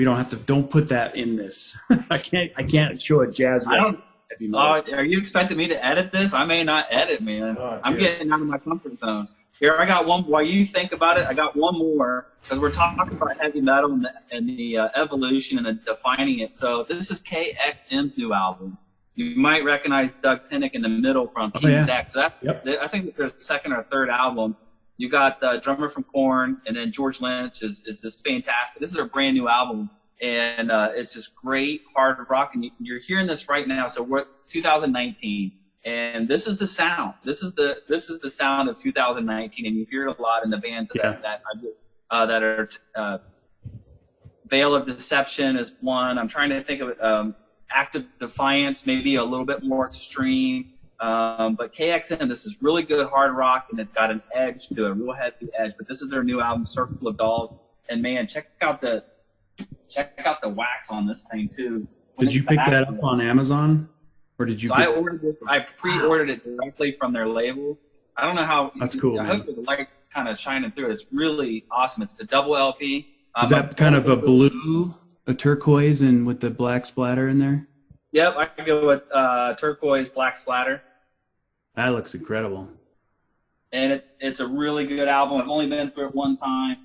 don't put that in this. I can't show a jazz. Are you expecting me to edit this? I may not edit, man. Oh, I'm getting out of my comfort zone. Here, I got one. While you think about it, I got one more because we're talking about heavy metal and the evolution and defining it. So this is KXM's new album. You might recognize Doug Pinnick in the middle from King's X. I think it's their second or third album. You got the drummer from Korn, and then George Lynch is just fantastic. This is their brand new album, and it's just great hard rock. And you're hearing this right now. So it's 2019. And this is the sound. This is the sound of 2019, and you hear it a lot in the bands that are Veil of Deception is one. I'm trying to think of it. Active Defiance, maybe a little bit more extreme. But KXM, this is really good hard rock, and it's got an edge to it, a real heavy edge. But this is their new album, Circle of Dolls, and man, check out the wax on this thing too. Did you pick that up on Amazon? Or did you? So I pre-ordered it directly from their label. I don't know how. That's cool. I hope the light's kind of shining through it. It's really awesome. It's the double LP. Is that kind of a blue, a turquoise, and with the black splatter in there? Yep, I could go with turquoise, black splatter. That looks incredible. And it's a really good album. I've only been through it one time,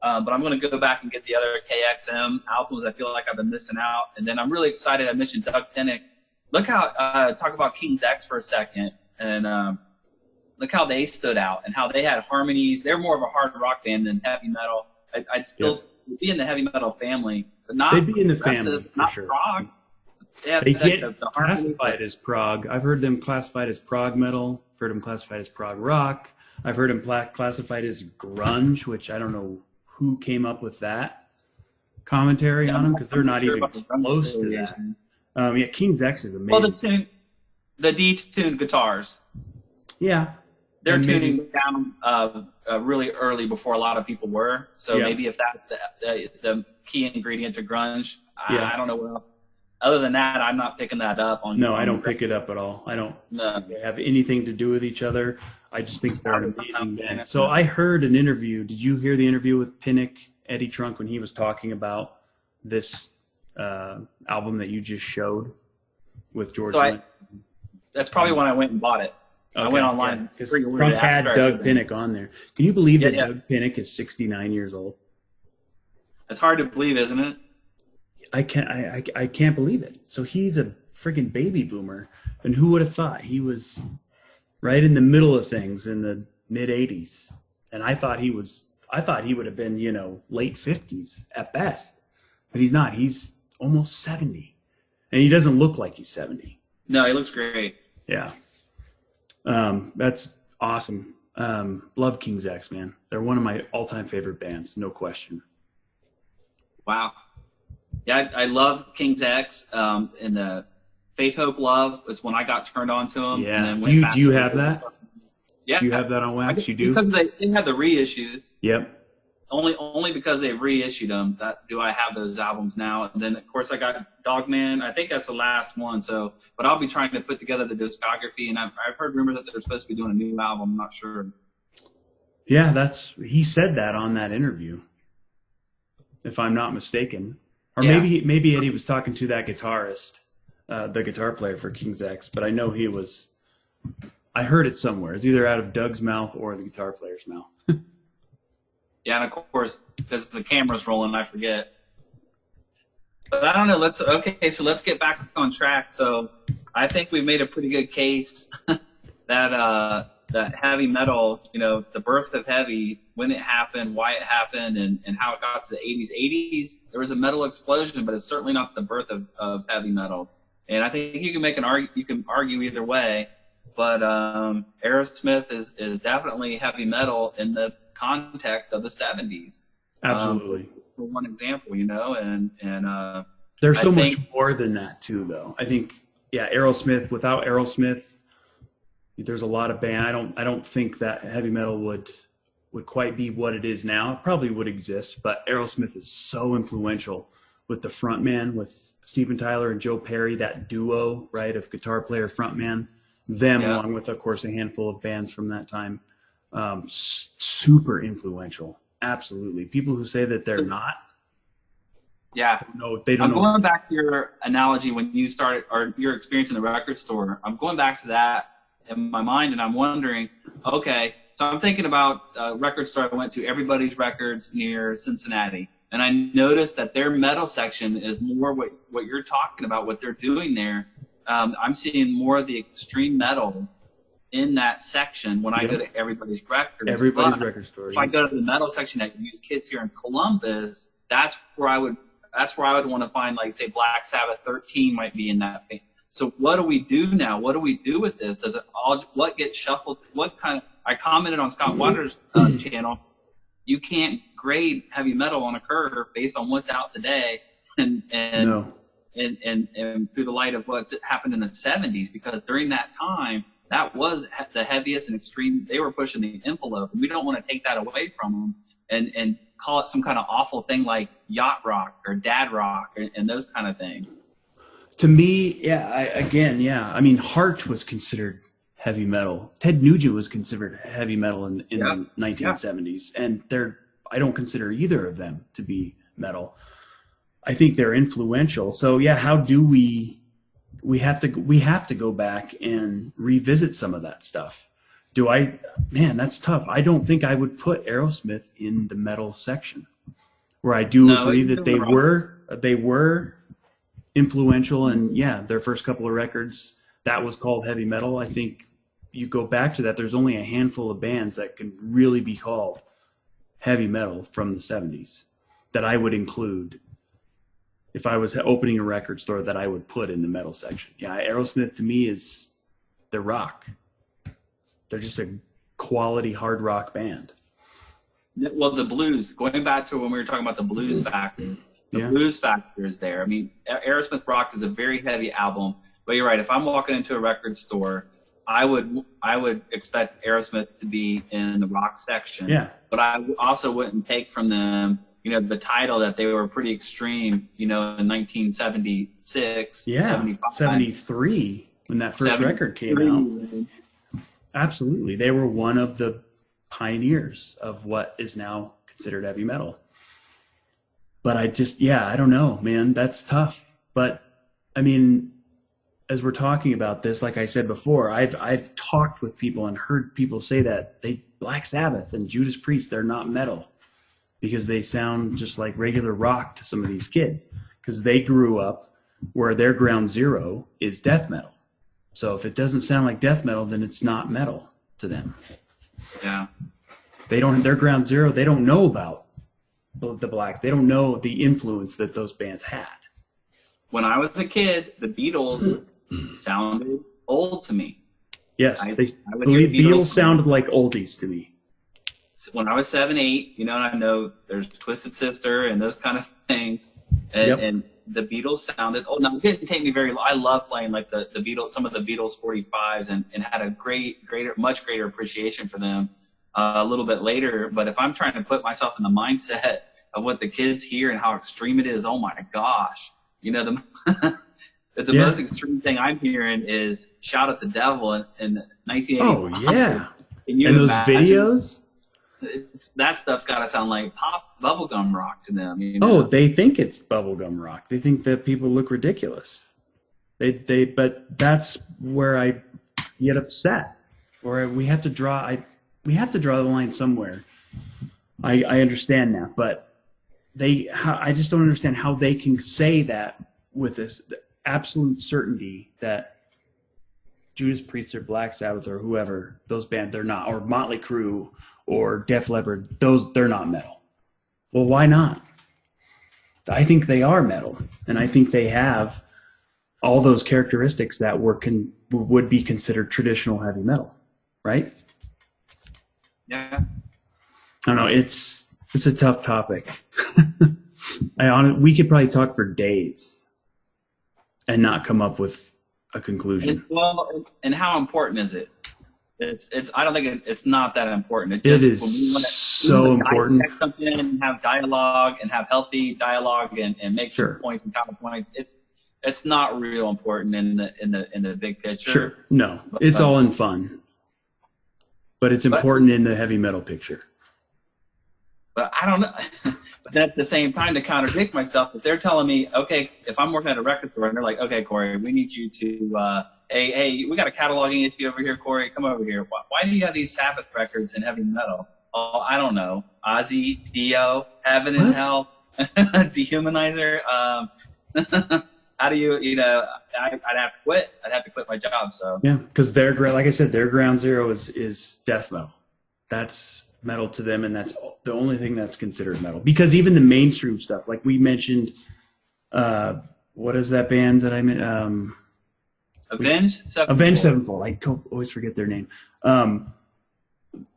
but I'm going to go back and get the other KXM albums. I feel like I've been missing out. And then I'm really excited. I mentioned Doug Pinnick. Look how talk about King's X for a second, and look how they stood out and how they had harmonies. They're more of a hard rock band than heavy metal. I'd still be in the heavy metal family, but not. They'd be in the family for sure. Prog. They get classified as prog. I've heard them classified as prog metal. I've heard them classified as prog rock. I've heard them classified as grunge, which I don't know who came up with that commentary on them because they're not even close to that. King's X is amazing. Well, the detuned guitars. Yeah. They're tuning down really early before a lot of people were. So maybe if that's the key ingredient to grunge, I don't know what else. Other than that, I'm not picking that up. I don't pick it up at all. I don't think they have anything to do with each other. I just think they're an amazing band. So I heard an interview. Did you hear the interview with Pinnick, Eddie Trunk, when he was talking about this album that you just showed with George Lynch? That's probably when I went and bought it. Okay, I went online. Because Trunk had Doug Pinnick on there. Can you believe that Doug Pinnick is 69 years old? It's hard to believe, isn't it? I can't believe it. So he's a freaking baby boomer. And who would have thought? He was right in the middle of things in the mid 80s. And I thought he would have been, late 50s at best. But he's not. He's almost 70. And he doesn't look like he's 70. No, he looks great. Yeah. That's awesome. Love King's X, man. They're one of my all-time favorite bands, no question. Wow. Yeah, I love King's X. And the Faith, Hope, Love was when I got turned on to them. Yeah. And then do you have that? Yeah. Do you have that on wax? You do? Because they had the reissues. Yep. Only because they've reissued them do I have those albums now. And then, of course, I got Dogman. I think that's the last one. But I'll be trying to put together the discography. And I've heard rumors that they're supposed to be doing a new album. I'm not sure. Yeah, he said that on that interview, if I'm not mistaken. Or maybe Eddie was talking to that guitarist, the guitar player for King's X. But I know I heard it somewhere. It's either out of Doug's mouth or the guitar player's mouth. Yeah, and of course, because the camera's rolling, I forget. But I don't know. So let's get back on track. So I think we've made a pretty good case that heavy metal, the birth of heavy, when it happened, why it happened, and how it got to the 80s. 80s, there was a metal explosion, but it's certainly not the birth of heavy metal. And I think you can argue either way. But Aerosmith is definitely heavy metal in the context of the 70s. Absolutely. For one example, you know, and there's so much more than that too, though. I think, yeah, Aerosmith. Without Aerosmith, there's a lot of band. I don't think that heavy metal would quite be what it is now. It probably would exist, but Aerosmith is so influential with the frontman, with Steven Tyler and Joe Perry, that duo, right, of guitar player, frontman, along with, of course, a handful of bands from that time. Super influential. Absolutely. People who say that they're not. Yeah. No, they don't know. I'm going back to your analogy when you started, or your experience in the record store. I'm going back to that in my mind, and I'm wondering, okay, so I'm thinking about a record store I went to, Everybody's Records near Cincinnati, and I noticed that their metal section is more what you're talking about, what they're doing there. I'm seeing more of the extreme metal in that section when I go to Everybody's Records. Everybody's Record Store. If I go to the metal section at Used Kids here in Columbus, that's where I would want to find, like, say, Black Sabbath 13 might be in that thing. So what do we do now? What do we do with this? Does it all, what gets shuffled? What kind of, I commented on Scott Waters' channel, you can't grade heavy metal on a curve based on what's out today and through the light of what's happened in the 70s, because during that time, that was the heaviest and extreme. They were pushing the envelope, and we don't want to take that away from them and call it some kind of awful thing like yacht rock or dad rock and those kind of things. To me, I mean, Heart was considered heavy metal. Ted Nugent was considered heavy metal in the 1970s, and I don't consider either of them to be metal. I think they're influential. So yeah, how do we have to go back and revisit some of that stuff. Man, that's tough. I don't think I would put Aerosmith in the metal section, where I do agree that they were influential, and their first couple of records, that was called heavy metal. I think you go back to that, there's only a handful of bands that can really be called heavy metal from the 70s that I would include if I was opening a record store, that I would put in the metal section. Yeah, Aerosmith to me is, they're rock. They're just a quality hard rock band. Well, the blues, going back to when we were talking about the blues factor, blues factor is there. I mean, Aerosmith Rocked is a very heavy album, but you're right. If I'm walking into a record store, I would expect Aerosmith to be in the rock section. Yeah. But I also wouldn't take from them, the title that they were pretty extreme, in 1976, 75. 73, when that first record came out. Absolutely. They were one of the pioneers of what is now considered heavy metal. But I don't know, man. That's tough. But, I mean, as we're talking about this, like I said before, I've talked with people and heard people say that Black Sabbath and Judas Priest, they're not metal, because they sound just like regular rock to some of these kids, because they grew up where their ground zero is death metal. So if it doesn't sound like death metal, then it's not metal to them. Yeah. Their ground zero, they don't know about the Black. They don't know the influence that those bands had. When I was a kid, the Beatles sounded old to me. Yes, the Beatles sounded like oldies to me. When I was 7, 8, and I know there's Twisted Sister and those kind of things, and the Beatles sounded. Oh, no, it didn't take me very long. I love playing like the Beatles, some of the Beatles 45s, and had a much greater appreciation for them a little bit later. But if I'm trying to put myself in the mindset of what the kids hear and how extreme it is, oh my gosh, the most extreme thing I'm hearing is "Shout at the Devil" in 1980. Oh yeah, and those videos. That stuff's got to sound like pop bubblegum rock to them. Oh, they think it's bubblegum rock. They think that people look ridiculous. But that's where I get upset. Or we have to draw the line somewhere. I understand that, but I just don't understand how they can say that with this absolute certainty that Judas Priest or Black Sabbath or whoever, those bands, they're not, or Motley Crue or Def Leppard, they're not metal. Well, why not? I think they are metal, and I think they have all those characteristics that would be considered traditional heavy metal, right? Yeah. I don't know. It's a tough topic. We could probably talk for days and not come up with a conclusion. And how important is it? It's. I don't think it's not that important. It is so important. Something and have dialogue and have healthy dialogue and make some points and counterpoints. It's not real important in the big picture. Sure. No, it's all in fun, but it's important in the heavy metal picture. But I don't know. But at the same time, to contradict myself, if they're telling me, okay, if I'm working at a record store and they're like, okay, Corey, we need you to, hey, we got a cataloging issue over here, Corey, come over here. Why do you have these Sabbath records in heavy metal? Oh, I don't know. Ozzy, Dio, Heaven and Hell, Dehumanizer. How do you know? I'd have to quit. I'd have to quit my job. So yeah, because like I said, their ground zero is death metal. That's metal to them, and that's the only thing that's considered metal. Because even the mainstream stuff, like we mentioned, what is that band that I meant? Avenged Sevenfold. I always forget their name.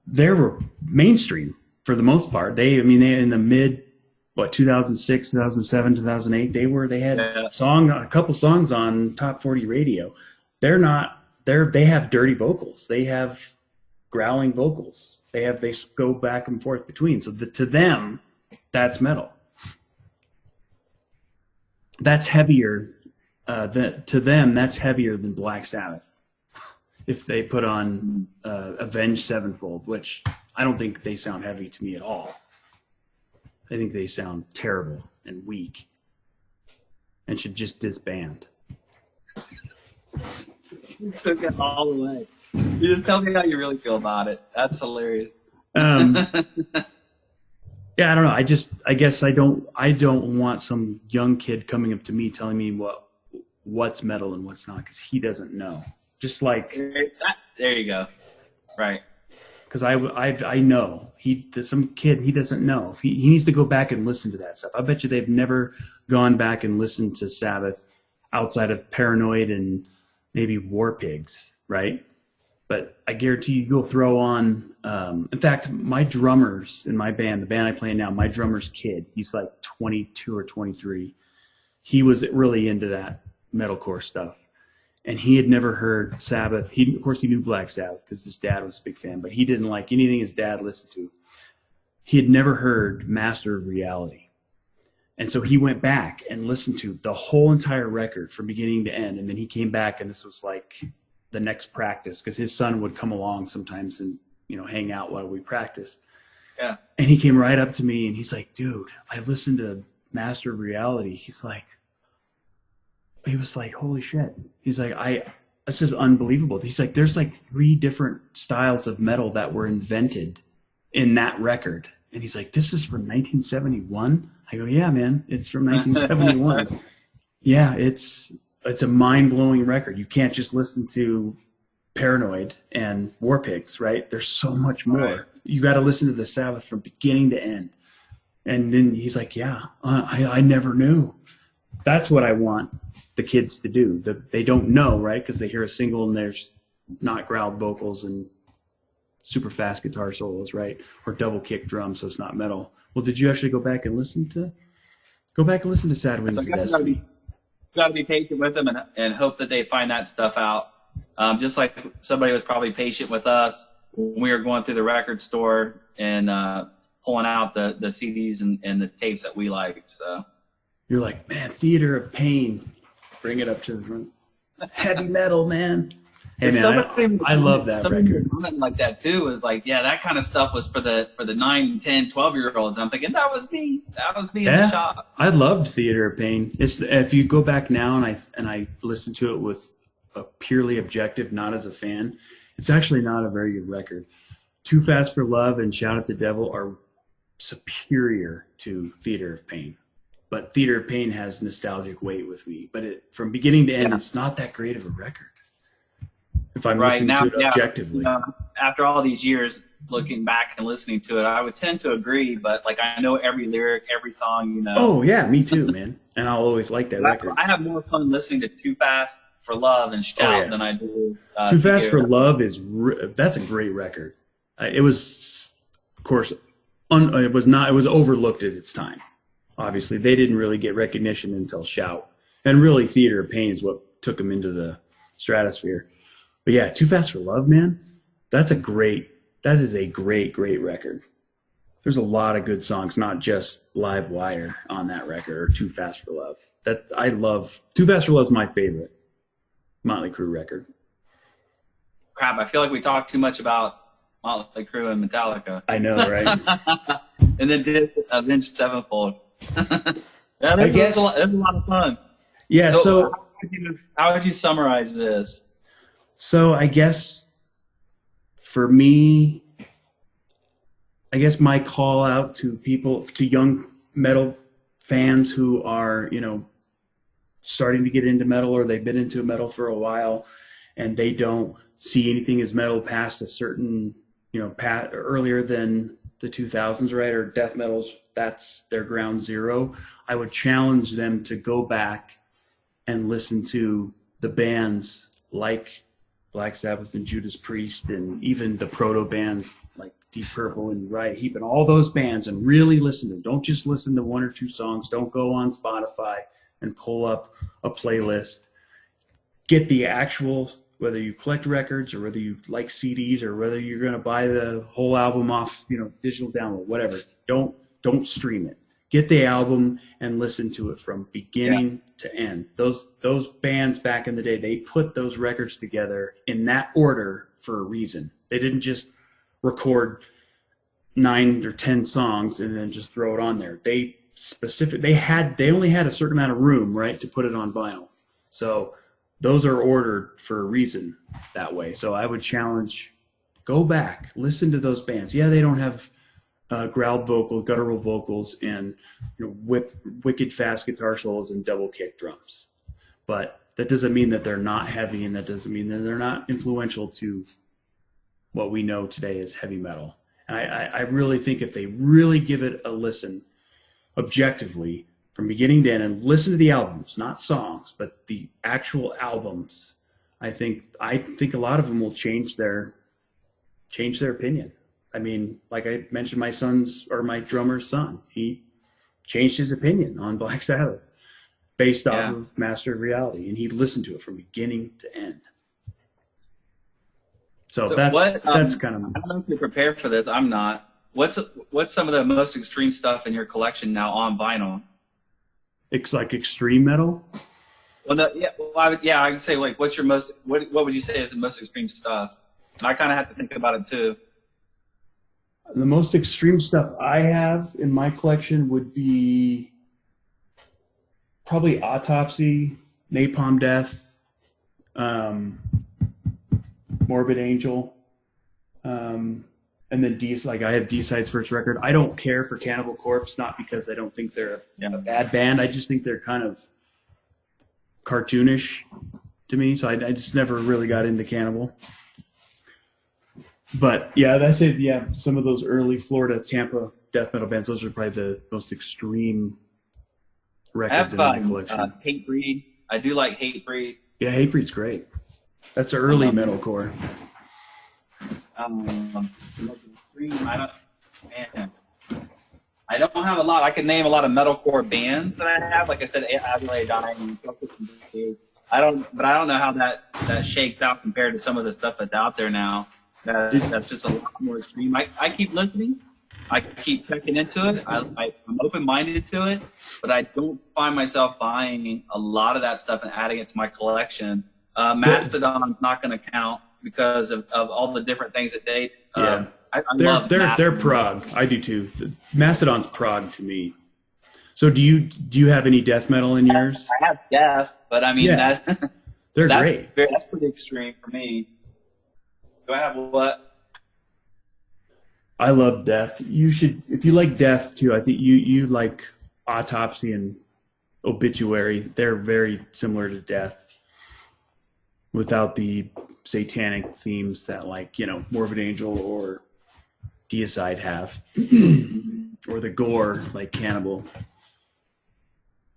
They were mainstream for the most part. They in the mid 2006, 2007, 2008. They had a couple songs on top 40 radio. They have dirty vocals. They have growling vocals. They go back and forth between. So to them, that's metal. That's heavier. To them, that's heavier than Black Sabbath. If they put on Avenged Sevenfold, which I don't think they sound heavy to me at all. I think they sound terrible and weak and should just disband. You took it all away. You just tell me how you really feel about it. That's hilarious. Yeah, I don't know. I guess I don't want some young kid coming up to me telling me what's metal and what's not, because he doesn't know. Just like there you go. Right. Because I know some kid, he doesn't know. He needs to go back and listen to that stuff. I bet you they've never gone back and listened to Sabbath outside of Paranoid and maybe War Pigs, right? But I guarantee you'll throw on. In fact, my drummers in my band, the band I play in now, my drummer's kid, he's like 22 or 23. He was really into that metalcore stuff. And he had never heard Sabbath. Of course, he knew Black Sabbath because his dad was a big fan, but he didn't like anything his dad listened to. He had never heard Master of Reality. And so he went back and listened to the whole entire record from beginning to end. And then he came back, and this was like the next practice, because his son would come along sometimes and, hang out while we practiced. Yeah. And he came right up to me, and he's like, dude, I listened to Master of Reality. He was like, holy shit. He's like, this is unbelievable. He's like, there's like 3 different styles of metal that were invented in that record. And he's like, this is from 1971? I go, yeah, man, it's from 1971. Yeah, it's a mind-blowing record. You can't just listen to Paranoid and War Pigs, right? There's so much more. Right. You got to listen to the Sabbath from beginning to end. And then he's like, yeah, I never knew. That's what I want the kids to do. They don't know, right? Because they hear a single and there's not growled vocals and super fast guitar solos, right? Or double kick drums, so it's not metal. Well, did you actually go back and listen to Sad Wings of Destiny? You got to be patient with them and hope that they find that stuff out. Just like somebody was probably patient with us when we were going through the record store and pulling out the CDs and the tapes that we liked. So you're like, man, Theater of Pain. Bring it up to the front. Heavy metal, man. Hey, man, I love that record. Something like that, too, is like, yeah, that kind of stuff was for the 9, 10, 12-year-olds. I'm thinking, that was me. That was me in the shop. I loved Theater of Pain. If you go back now and I listen to it with a purely objective, not as a fan, it's actually not a very good record. Too Fast for Love and Shout at the Devil are superior to Theater of Pain. But Theater of Pain has nostalgic weight with me. But from beginning to end, it's not that great of a record. If I'm listening to it objectively. After all these years looking back and listening to it, I would tend to agree. But like, I know every lyric, every song, Oh, yeah, me too, man. And I'll always like that record. I have more fun listening to Too Fast for Love and Shout than I do. Too Fast for Love that's a great record. It was, of course, it was not. It was overlooked at its time. Obviously, they didn't really get recognition until Shout, and really, Theater of Pain is what took them into the stratosphere. But yeah, Too Fast for Love, man, that is a great record. There's a lot of good songs, not just Live Wire on that record or Too Fast for Love. I love Too Fast for Love is my favorite Motley Crue record. Crap, I feel like we talked too much about Motley Crue and Metallica. I know, right? And then did Avenged Sevenfold. Yeah, I guess it was a lot of fun. Yeah, so how would you summarize this? So I guess for me, I guess my call out to young metal fans who are, starting to get into metal, or they've been into metal for a while and they don't see anything as metal past a certain, earlier than the 2000s, right? Or death metals, that's their ground zero. I would challenge them to go back and listen to the bands like Black Sabbath and Judas Priest, and even the proto bands like Deep Purple and Riot Heap, and all those bands, and really listen to them. Don't just listen to one or two songs. Don't go on Spotify and pull up a playlist. Get the actual, whether you collect records or whether you like CDs or whether you're going to buy the whole album off, digital download, whatever. Don't stream it. Get the album and listen to it from beginning to end. Those bands back in the day, they put those records together in that order for a reason. They didn't just record 9 or 10 songs and then just throw it on there. They only had a certain amount of room, right, to put it on vinyl. So those are ordered for a reason that way. So I would challenge, go back, listen to those bands. Yeah, they don't have growled vocals, guttural vocals, and wicked fast guitar solos and double kick drums. But that doesn't mean that they're not heavy, and that doesn't mean that they're not influential to what we know today as heavy metal. And I really think if they really give it a listen objectively from beginning to end and listen to the albums, not songs, but the actual albums, I think a lot of them will change their opinion. I mean, like I mentioned, my drummer's son, he changed his opinion on Black Sabbath based off of Master of Reality, and he listened to it from beginning to end. So that's kind of. I don't know if you're prepared for this. I'm not. What's some of the most extreme stuff in your collection now on vinyl? It's like extreme metal. Well, no, I would say, like, what's your most? What would you say is the most extreme stuff? And I kind of have to think about it too. The most extreme stuff I have in my collection would be probably Autopsy, Napalm Death, Morbid Angel, and then I have D-Side's first record. I don't care for Cannibal Corpse, not because I don't think they're a bad band. I just think they're kind of cartoonish to me, so I just never really got into Cannibal. But yeah, that's it. Yeah, some of those early Florida, Tampa death metal bands, those are probably the most extreme records in my collection. Hatebreed. I do like Hatebreed. Yeah, Hatebreed's great. That's early metalcore. I don't have a lot. I can name a lot of metalcore bands that I have. Like I said, Adelaide Dying, I don't know how that shakes out compared to some of the stuff that's out there now. That's just a lot more extreme. I keep listening. I keep checking into it. I'm open-minded to it, but I don't find myself buying a lot of that stuff and adding it to my collection. Mastodon's not going to count because of all the different things that they. I love Mastodon. They're prog. I do too. Mastodon's prog to me. So do you have any death metal in yours? I have death, but I mean they're great. That's pretty extreme for me. Do I have what? I love death. You should, if you like death too. I think you like Autopsy and Obituary. They're very similar to death, without the satanic themes that Morbid Angel or Deicide have, or the gore like Cannibal.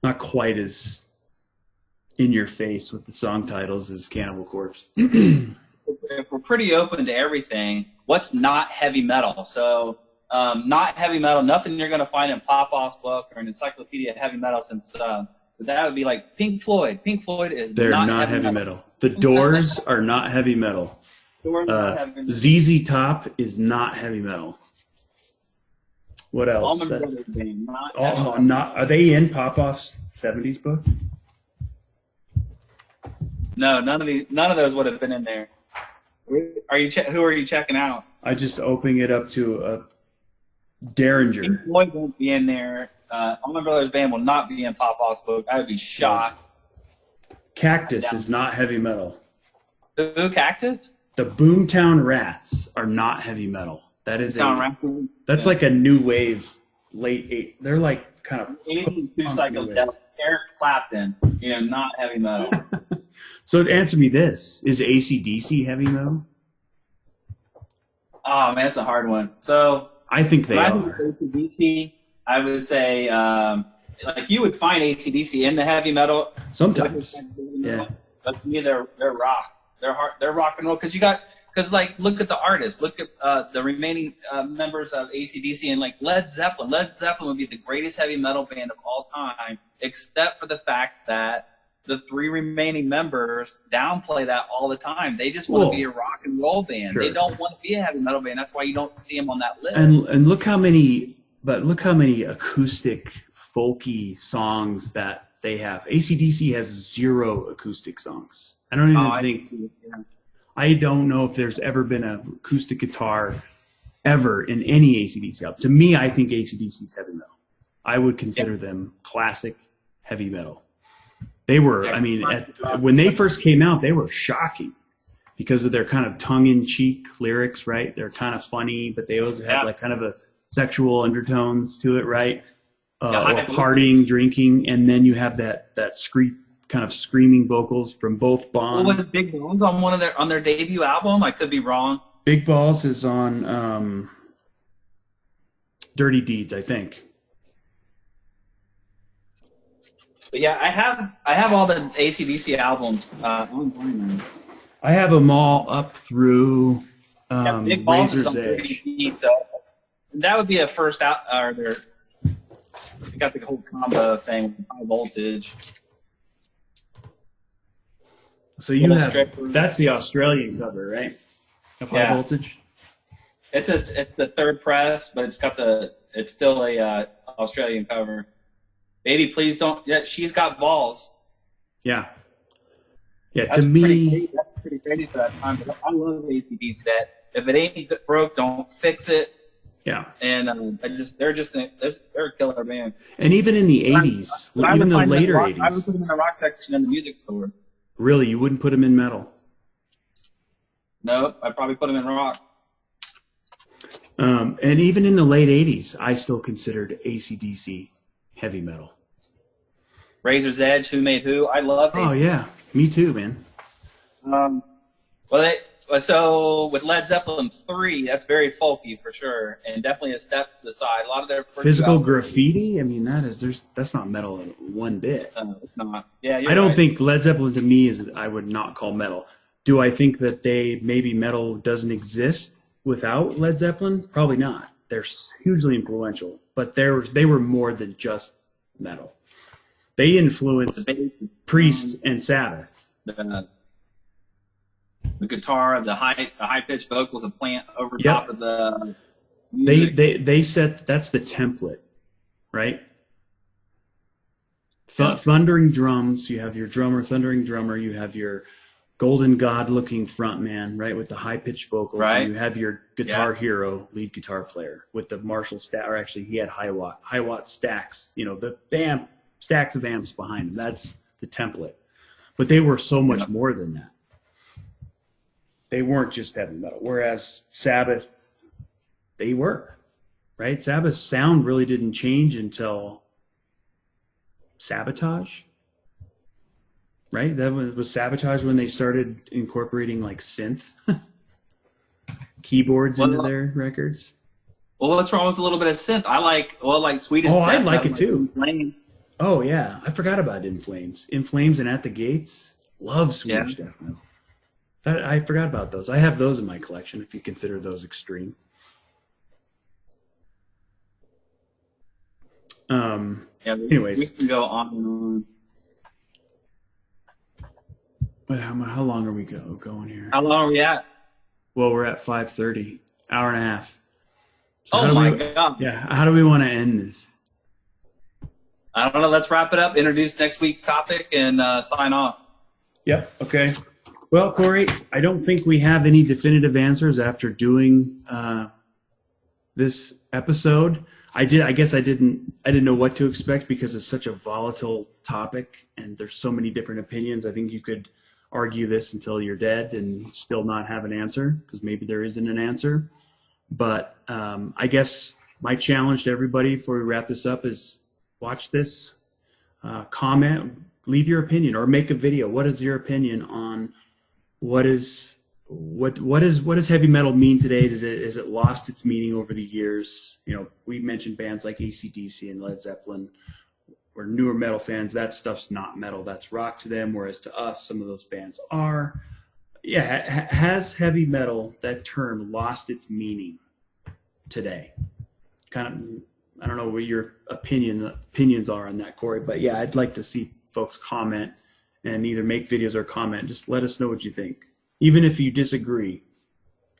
Not quite as in your face with the song titles as Cannibal Corpse. If we're pretty open to everything, what's not heavy metal? So not heavy metal, nothing you're going to find in Popoff's book or an encyclopedia of heavy metal since that would be like Pink Floyd. Pink Floyd is They're not heavy metal. The Doors are not heavy metal. ZZ Top is not heavy metal. What else? Allman Brothers Band, not heavy metal. Not, are they in Popoff's 70s book? No, none of those would have been in there. Who are you checking out? I just opening it up to a Derringer. Pink Floyd won't be in there. Allman Brothers Band will not be in Popoff's book. I would be shocked. Cactus is not heavy metal. Who, Cactus? The Boomtown Rats are not heavy metal. That is that's like a new wave, late 80s. They're like kind of 82 psychedelic. Eric Clapton, not heavy metal. So answer me this: is AC/DC heavy metal? Oh man, it's a hard one. So I think they are. AC/DC, I would say, like you would find AC/DC in the heavy metal. Sometimes, yeah. But to me, they're rock. They're rock and roll because look at the artists. Look at the remaining members of AC/DC and like Led Zeppelin. Led Zeppelin would be the greatest heavy metal band of all time, except for the fact that the three remaining members downplay that all the time. They just want to be a rock and roll band. Sure. They don't want to be a heavy metal band. That's why you don't see them on that list. And look how many acoustic folky songs that they have. AC/DC has 0 acoustic songs. I don't even I don't know if there's ever been an acoustic guitar ever in any AC/DC album. To me, I think AC/DC is heavy metal. I would consider them classic heavy metal. They were, when they first came out, they were shocking because of their kind of tongue-in-cheek lyrics, right? They're kind of funny, but they also have like kind of a sexual undertones to it, right? Or partying, drinking, and then you have that kind of screaming vocals from both Bonds. What was Big Balls on their debut album? I could be wrong. Big Balls is on Dirty Deeds, I think. But yeah, I have all the AC/DC albums online. I have them all up through Big Balls Razor's is on Edge. so that would be a first out. Or you got the whole combo thing with high voltage. So you have that's the Australian cover, right? Of High Voltage. It's the third press, but it's still a Australian cover. Baby, please don't. Yeah, She's Got Balls. Yeah. Yeah. That's to me, that's pretty crazy for that time. But I love AC/DC. That if it ain't broke, don't fix it. Yeah. And they're a killer band. And even in the 80s, even the later 80s. I would put them in the rock section in the music store. Really, you wouldn't put them in metal? No, I'd probably put them in rock. And even in the late 80s, I still considered AC/DC heavy metal. Razor's Edge, Who Made Who? I love AC/DC. Oh, yeah. Me too, man. So with Led Zeppelin 3, that's very folky for sure, and definitely a step to the side. A lot of their Physical Graffiti, I mean, that's not metal one bit. It's not. Yeah, I don't think Led Zeppelin to me I would not call metal. Do I think that maybe metal doesn't exist without Led Zeppelin? Probably not. They're hugely influential, but they were more than just metal. They influenced Priest and Sabbath. The guitar, the high pitched vocals, a plant over top of the music. They set that's the template, right? Thundering drums. You have your drummer, thundering drummer. You have your golden god looking front man, right, with the high pitched vocals. Right. And you have your guitar hero, lead guitar player, with the Marshall stack. Or actually, he had high watt stacks. The stacks of amps behind him. That's the template. But they were so much more than that. They weren't just heavy metal. Whereas Sabbath, they were, right? Sabbath's sound really didn't change until Sabotage, right? That was Sabotage when they started incorporating like synth keyboards into their records. Well, what's wrong with a little bit of synth? I like Swedish. Oh, I like it too. In Oh yeah, I forgot about In Flames. In Flames and At the Gates. Love Swedish death metal. I forgot about those. I have those in my collection if you consider those extreme. Yeah, Anyways, we can go on and on. but how long are we going here? How long are we at? Well, we're at 5:30, hour and a half. So Oh my God. Yeah, how do we want to end this? I don't know. Let's wrap it up, introduce next week's topic, and sign off. Yep. Okay. Well, Corey, I don't think we have any definitive answers after doing this episode. I guess I didn't know what to expect because it's such a volatile topic and there's so many different opinions. I think you could argue this until you're dead and still not have an answer because maybe there isn't an answer. But I guess my challenge to everybody before we wrap this up is watch this, comment, leave your opinion, or make a video. What is your opinion on what does heavy metal mean today? Has it lost its meaning over the years? You know, we mentioned bands like AC/DC and Led Zeppelin. We're newer metal fans. That stuff's not metal. That's rock to them. Whereas to us, some of those bands are. Yeah, has heavy metal, that term, lost its meaning today? Kind of, I don't know what your opinions are on that, Corey, but yeah, I'd like to see folks comment and either make videos or comment. Just let us know what you think. Even if you disagree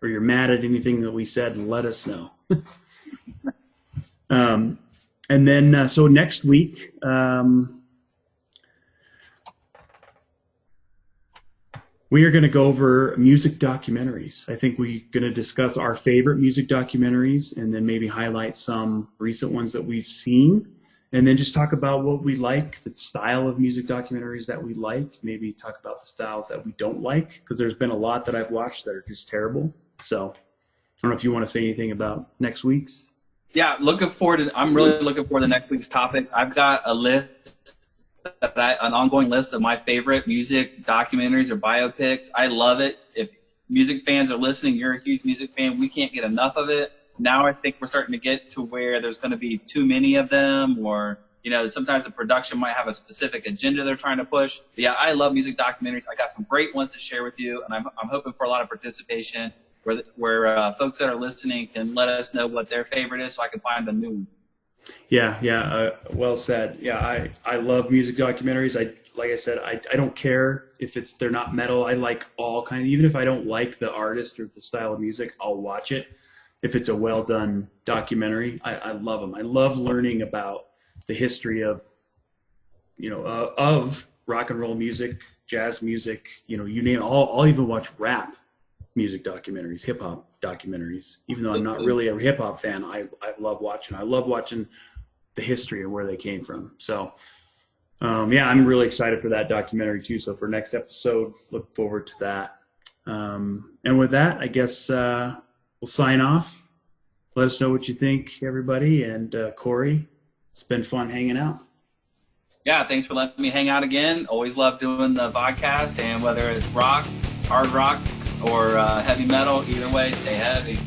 or you're mad at anything that we said, let us know. And then, so next week, we are going to go over music documentaries. I think we're going to discuss our favorite music documentaries and then maybe highlight some recent ones that we've seen. And then just talk about what we like, the style of music documentaries that we like, maybe talk about the styles that we don't like, because there's been a lot that I've watched that are just terrible. So I don't know if you want to say anything about next week's. Yeah, I'm really looking forward to next week's topic. I've got a list, an ongoing list of my favorite music documentaries or biopics. I love it. If music fans are listening, you're a huge music fan. We can't get enough of it. Now I think we're starting to get to where there's going to be too many of them, or, you know, sometimes the production might have a specific agenda they're trying to push. But yeah, I love music documentaries. I got some great ones to share with you, and I'm hoping for a lot of participation where folks that are listening can let us know what their favorite is so I can find a new one. Yeah, well said. Yeah, I love music documentaries. Like I said, I don't care if they're not metal. I like all kinds. Even if I don't like the artist or the style of music, I'll watch it. If it's a well done documentary, I love them. I love learning about the history of, of rock and roll music, jazz music. You know, you name it. I'll even watch rap music documentaries, hip hop documentaries. Even though I'm not really a hip hop fan, I love watching. I love watching the history of where they came from. So, I'm really excited for that documentary too. So for next episode, look forward to that. And with that, I guess we'll sign off. Let us know what you think, everybody. And Corey, it's been fun hanging out. Yeah, thanks for letting me hang out again. Always love doing the podcast, and whether it's rock, hard rock, or heavy metal, either way, stay heavy.